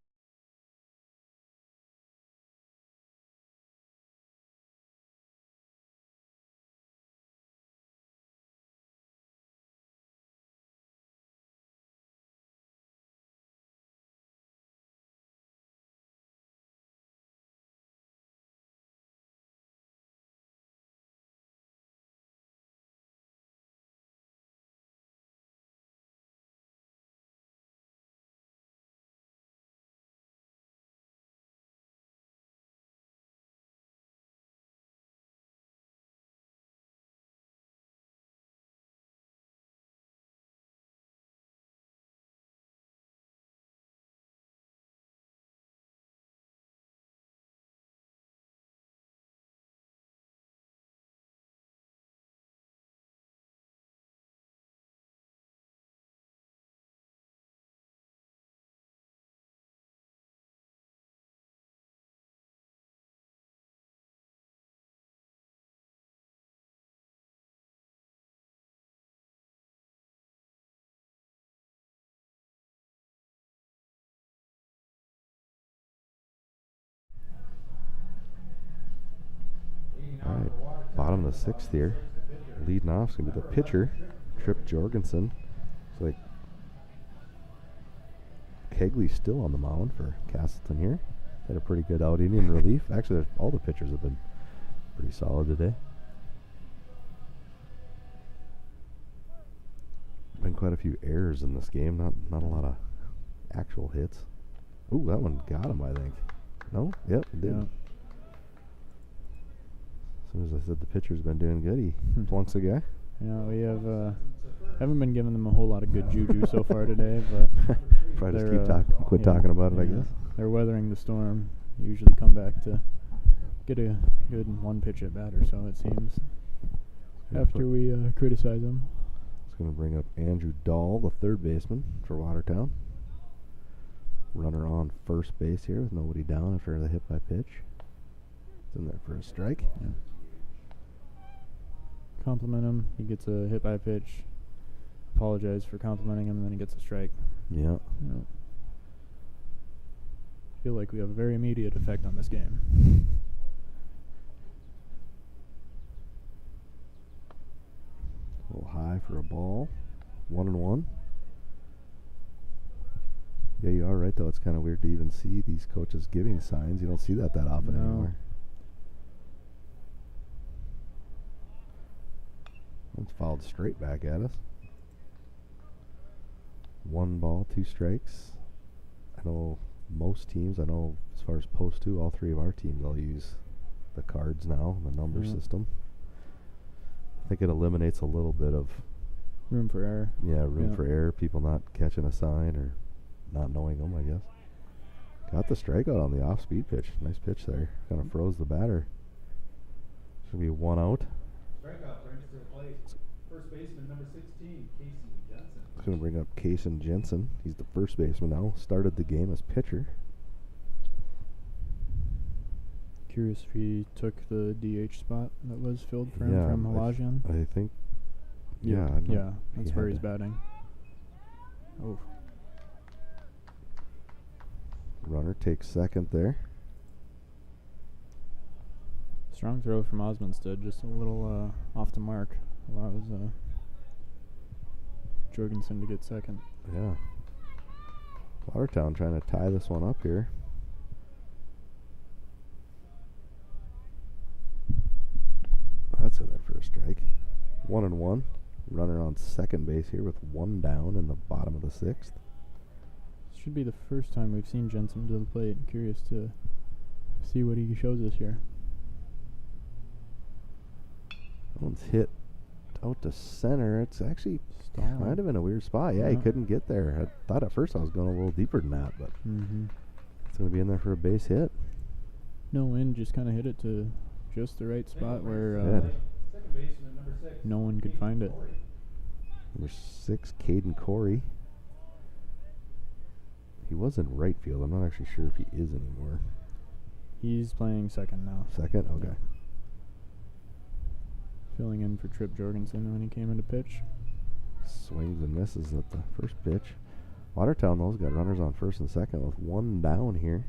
All right, bottom of the 6th here. Leading off is going to be the pitcher, Trip Jorgensen. It's like Kegley's still on the mound for Casselton here. Had a pretty good outing in relief. Actually, all the pitchers have been pretty solid today. Been quite a few errors in this game. Not a lot of actual hits. Ooh, that one got him, I think. No? Yep, it did.
Yeah.
As soon as I said the pitcher's been doing good, he plunks a guy.
Yeah, we have haven't been giving them a whole lot of good juju so far today, but
Probably just
they're,
quit talking about it, I
yeah,
guess.
They're weathering the storm. Usually come back to get a good 1 pitch at bat or so, it seems, after we criticize them.
It's going to bring up Andrew Dahl, the third baseman for Watertown. Runner on first base here with nobody down after the hit by pitch. It's in there for a strike.
Yeah. Compliment him. He gets a hit by a pitch. Apologize for complimenting him, and then he gets a strike.
Yeah.
Yeah. Feel like we have a very immediate effect on this game.
A little high for a ball. 1-1. Yeah, you are right, though. It's kind of weird to even see these coaches giving signs. You don't see that often anymore. It's fouled straight back at us. 1 ball, 2 strikes. I know most teams, as far as post 2, all 3 of our teams all use the cards now, the number system. I think it eliminates a little bit of
room for error.
Yeah, room for error. People not catching a sign or not knowing them, I guess. Got the strikeout on the off-speed pitch. Nice pitch there. Kind of froze the batter. Should be 1 out.
Strikeout brings to the plate. First baseman, number 16, Casey Jensen.
It's going to bring up Casey Jensen. He's the first baseman now. Started the game as pitcher.
Curious if he took the DH spot that was filled for him
Yeah,
from Halajian.
I think. Yeah.
Yeah, that's
he
where
had
he's
to.
batting. Oh.
Runner takes second there.
Strong throw from Osmondstead, just a little off the mark. Allows Jorgensen to get second.
Yeah. Watertown trying to tie this one up here. That's in there for a strike. 1-1. Runner on second base here with one down in the bottom of the sixth.
Should be the first time we've seen Jensen to the plate. Curious to see what he shows us here.
That one's hit out to center. It's actually kind of in a weird spot. Yeah, he couldn't get there. I thought at first I was going a little deeper than that, but it's going to be in there for a base hit.
No wind, just kind of hit it to just the right spot where
Second baseman, number 6.
no one could find it.
Number 6, Caden Corey. He was in right field. I'm not actually sure if he is anymore.
He's playing second now.
Second? Okay.
Yeah. Filling in for Trip Jorgensen when he came into pitch.
Swings and misses at the first pitch. Watertown, though, has got runners on first and second with one down here.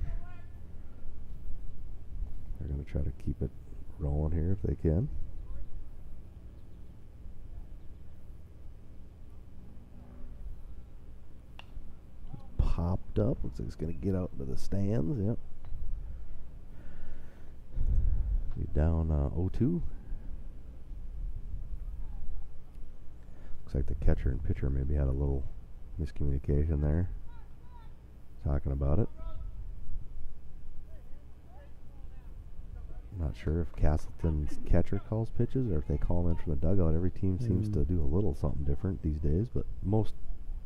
They're going to try to keep it rolling here if they can. Popped up. Looks like it's going to get out into the stands. Yep. Be down 0-2. Looks like the catcher and pitcher maybe had a little miscommunication there. Talking about it. Not sure if Casselton's catcher calls pitches or if they call them in from the dugout. Every team seems to do a little something different these days, but most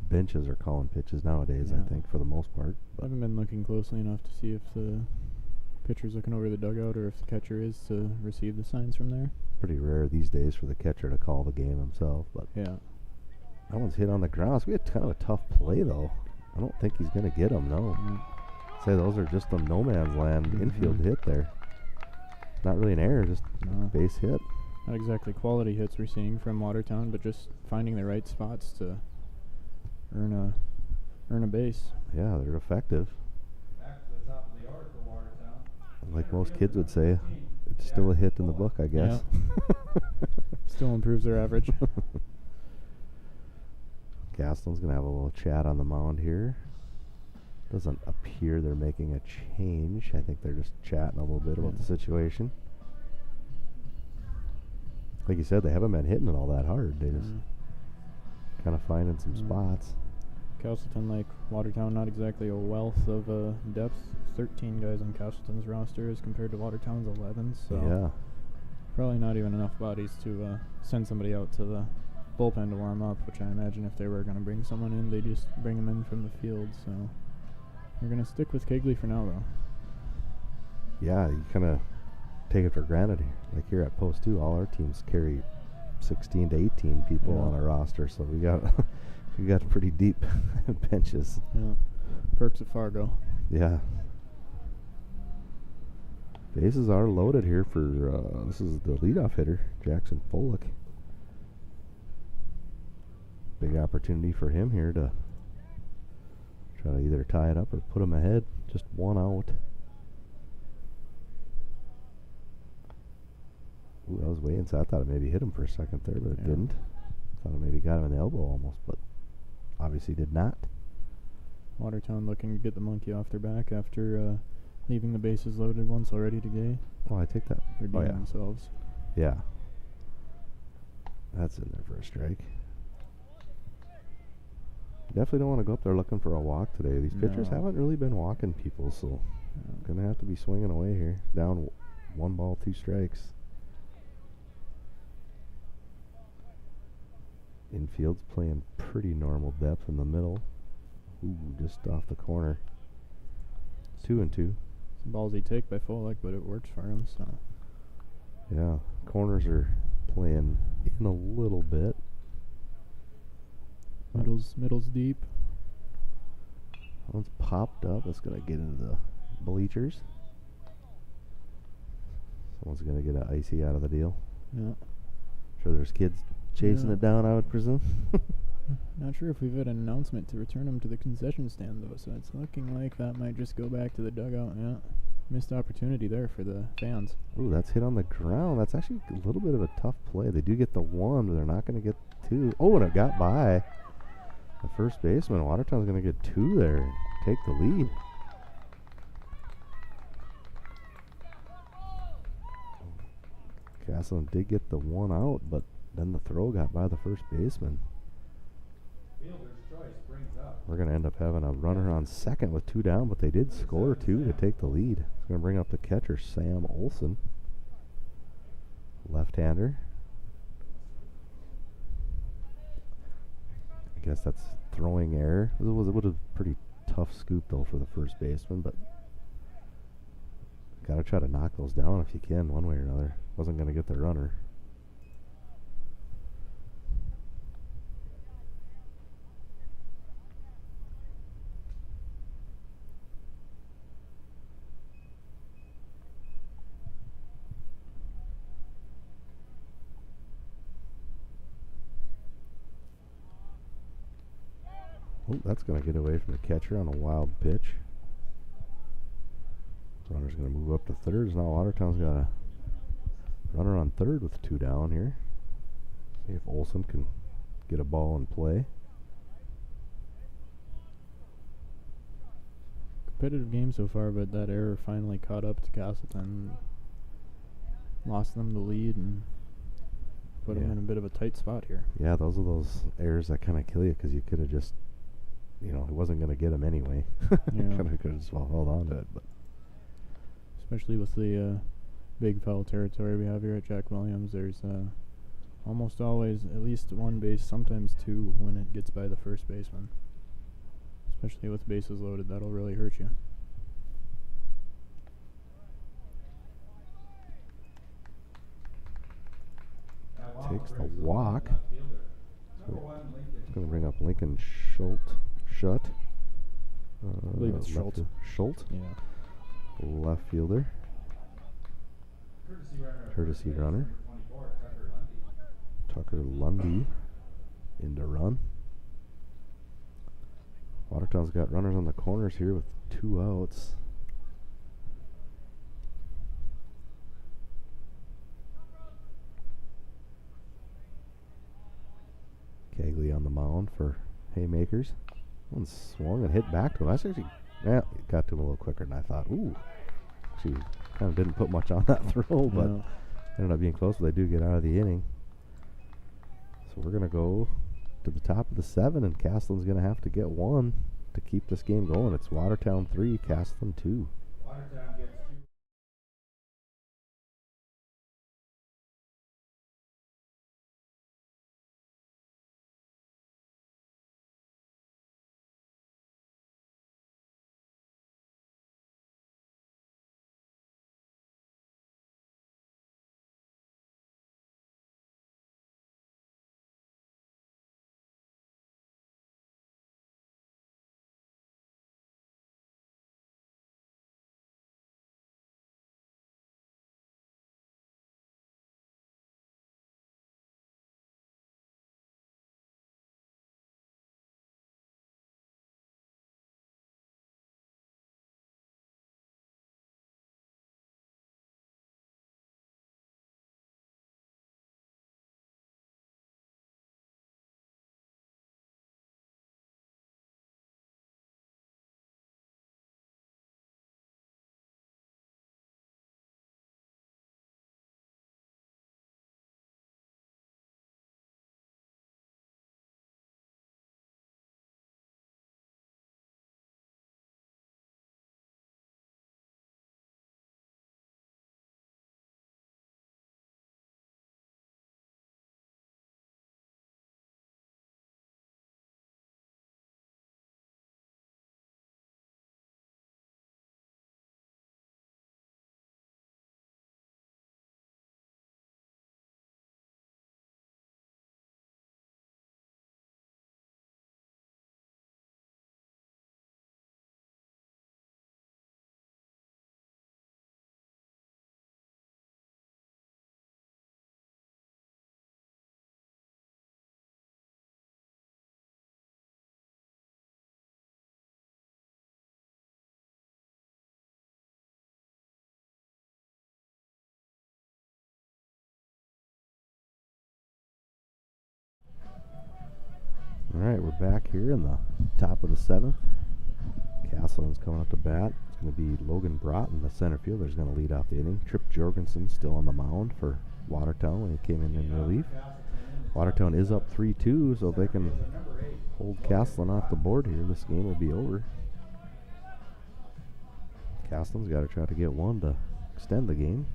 benches are calling pitches nowadays, I think, for the most part.
I haven't been looking closely enough to see if the pitcher's looking over the dugout or if the catcher is to receive the signs from there.
Pretty rare these days for the catcher to call the game himself, but
yeah.
That one's hit on the ground. So we had kind of a tough play, though. I don't think he's going to get him, no. Say those are just a no man's land infield hit there. Not really an error, just base hit.
Not exactly quality hits we're seeing from Watertown, but just finding the right spots to earn a base.
Yeah, they're effective.
Back to the top of the yard for Watertown.
Like most kids would say, it's still a hit in the book, I guess.
Yeah. Still improves their average.
Gaston's going to have a little chat on the mound here. Doesn't appear they're making a change. I think they're just chatting a little bit about the situation. Like you said, they haven't been hitting it all that hard. They just kind of finding some spots.
Casselton, like Watertown, not exactly a wealth of depth. 13 guys on Casselton's roster as compared to Watertown's 11. So probably not even enough bodies to send somebody out to the bullpen to warm up, which I imagine if they were going to bring someone in, they just bring them in from the field. So we're going to stick with Kegley for now, though.
Yeah, you kind of take it for granted. Like here at Post 2, all our teams carry 16 to 18 people on our roster, so we got pretty deep benches.
Yeah, perks of Fargo.
Yeah. Bases are loaded here for, this is the leadoff hitter, Jackson Follick. Big opportunity for him here to try to either tie it up or put him ahead. Just one out. Ooh, I was waiting, so I thought it maybe hit him for a second there, but it didn't. Thought it maybe got him in the elbow almost, but obviously did not.
Watertown looking to get the monkey off their back after leaving the bases loaded once already today.
Oh, I take that.
Redeeming themselves.
Yeah. That's in there for a strike. Definitely don't want to go up there looking for a walk today. These pitchers haven't really been walking people, so going to have to be swinging away here. Down 1 ball, 2 strikes. Infield's playing pretty normal depth in the middle. Ooh, just off the corner. 2-2.
It's a ballsy take by Follick, but it works for him, so.
Yeah, corners are playing in a little bit.
Middle's deep.
One's popped up. It's going to get into the bleachers. Someone's going to get an icy out of the deal.
Yeah.
Sure there's kids chasing it down, I would presume.
Not sure if we've had an announcement to return them to the concession stand, though, so it's looking like that might just go back to the dugout. Yeah. Missed opportunity there for the fans.
Ooh, that's hit on the ground. That's actually a little bit of a tough play. They do get the 1, but they're not going to get 2. Oh, and it got by. The first baseman, Watertown's going to get 2 there. Take the lead. Casselton did get the 1 out, but then the throw got by the first baseman.
Fielder's choice brings up.
We're going to end up having a runner on second with 2 down, but they did score 2 to take the lead. It's going to bring up the catcher, Sam Olson. Left-hander. I guess that's throwing error. It would have pretty tough scoop, though, for the first baseman, but got to try to knock those down if you can, one way or another. Wasn't going to get the runner. Oh, that's going to get away from the catcher on a wild pitch. Runner's going to move up to third. Now Watertown's got a runner on third with 2 down here. See if Olson can get a ball in play.
Competitive game so far, but that error finally caught up to Casselton. Lost them the lead and put them in a bit of a tight spot here.
Yeah, those are those errors that kind of kill you because you could have just, it wasn't going to get him anyway.
Yeah.
Kind of could have just held on to it. But
Especially with the big foul territory we have here at Jack Williams, there's almost always at least 1 base, sometimes 2 when it gets by the first baseman. Especially with bases loaded, that'll really hurt you.
takes the walk.
Number 1, Lincoln.
It's going to bring up Lincoln Shut.
I believe it's Schultz.
Schultz,
Yeah.
left fielder. Courtesy runner.
Number 24, Tucker Lundy.
Tucker Lundy into run. Watertown's got runners on the corners here with 2 outs. Cagley on the mound for Haymakers. One swung and hit back to him. That's actually, it got to him a little quicker than I thought. Ooh, she kind of didn't put much on that throw, but ended up being close. But they do get out of the inning. So we're gonna go to the top of the 7, and Casselton's gonna have to get 1 to keep this game going. It's Watertown 3, Casselton 2.
Watertown gets
All right, we're back here in the top of the 7th. Casselton's coming up to bat. It's going to be Logan Broughton, the center fielder, is going to lead off the inning. Trip Jorgensen still on the mound for Watertown when he came in relief. Watertown is up 3-2, so if they can hold Casselton off the board here, this game will be over. Casselton's got to try to get one to extend the game.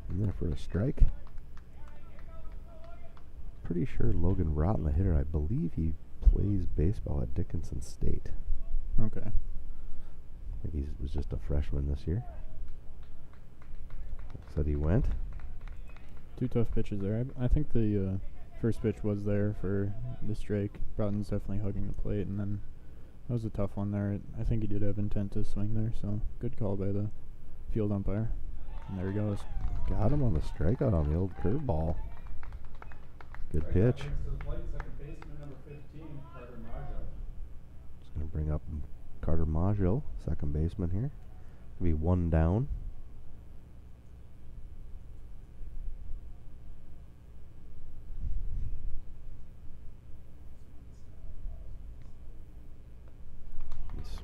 And then for a strike. Pretty sure Logan Broughton, the hitter, I believe he plays baseball at Dickinson State.
Okay.
I think he was just a freshman this year. Said he went.
2 tough pitches there. I think the first pitch was there for the strike. Broughton's definitely hugging the plate, and then that was a tough one there. I think he did have intent to swing there, so good call by the field umpire. And there he goes.
Got him on the strikeout on the old curveball. Good pitch. Just going to bring up Carter Maggio, second baseman here. Going to be 1 down.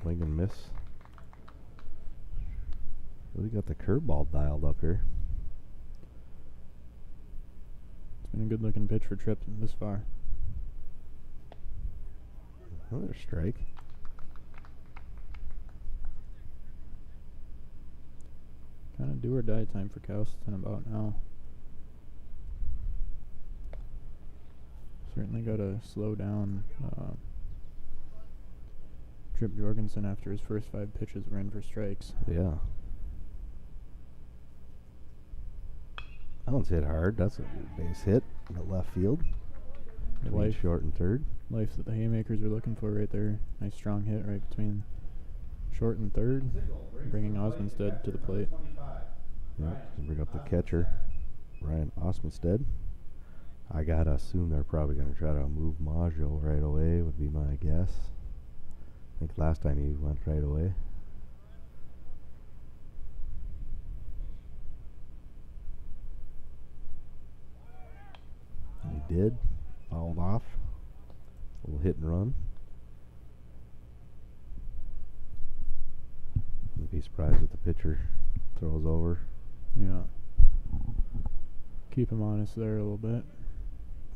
Swing and miss. Really got the curveball dialed up here.
It's been a good looking pitch for Tripp this far.
Another strike.
Kind of do or die time for Casselton about now. Certainly got to slow down Trip Jorgensen after his first 5 pitches were in for strikes.
Yeah. That one's hit hard. That's a good base hit in the left field. Between short and third.
Life that the Haymakers were looking for right there. Nice strong hit right between short and third, bringing Osmondstead to the plate.
Yep, bring up the catcher, Ryan Osmondstead. I gotta assume they're probably gonna try to move Maggio right away, would be my guess. I think last time he went right away. And he did. Fouled off. A little hit and run. Wouldn't be surprised if the pitcher throws over.
Yeah. Keep him honest there a little bit.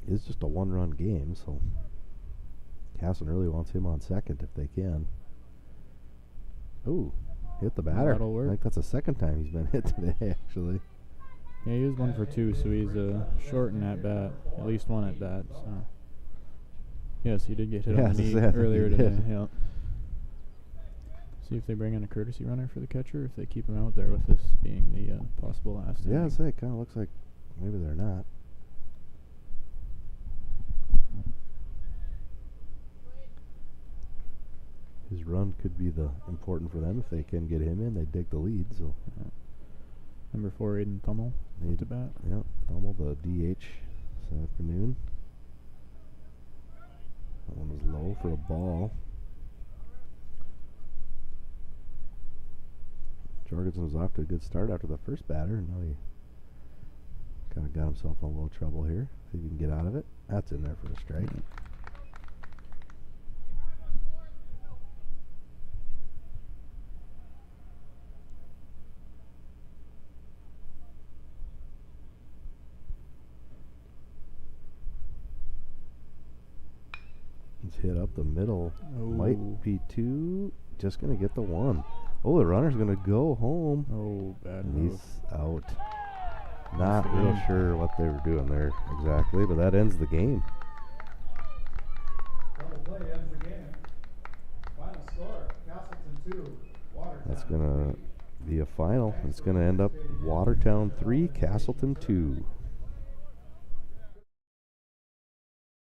It's just a 1-run game, so Casselton really wants him on second if they can. Ooh, hit the batter.
That'll work.
I think that's the second time he's been hit today, actually.
Yeah, he was 1 for 2, so he's short in at bat. At least 1 at bat. So. Yes, he did get hit on the knee earlier today. Yeah. See if they bring in a courtesy runner for the catcher, if they keep him out there with this being the possible last inning.
Yeah, I'd say it kind of looks like maybe they're not. His run could be the important for them if they can get him in. They dig the lead. So
number 4, Aiden Thummel,
need
to bat.
Yep, Thummel, the DH this afternoon. That one was low for a ball. Jorgensen was off to a good start after the first batter, and now he kind of got himself in a little trouble here. See if he can get out of it. That's in there for a strike. He's hit up the middle. Might be 2. Just going to get the 1. Oh, the runner's going to go home.
Oh, bad
and
move.
He's out. Not real sure what they were doing there exactly, but that ends the game.
Double play ends the game. Final score, Casselton 2, Watertown.
That's going to be a final. It's going to end up Watertown 3, Casselton 2.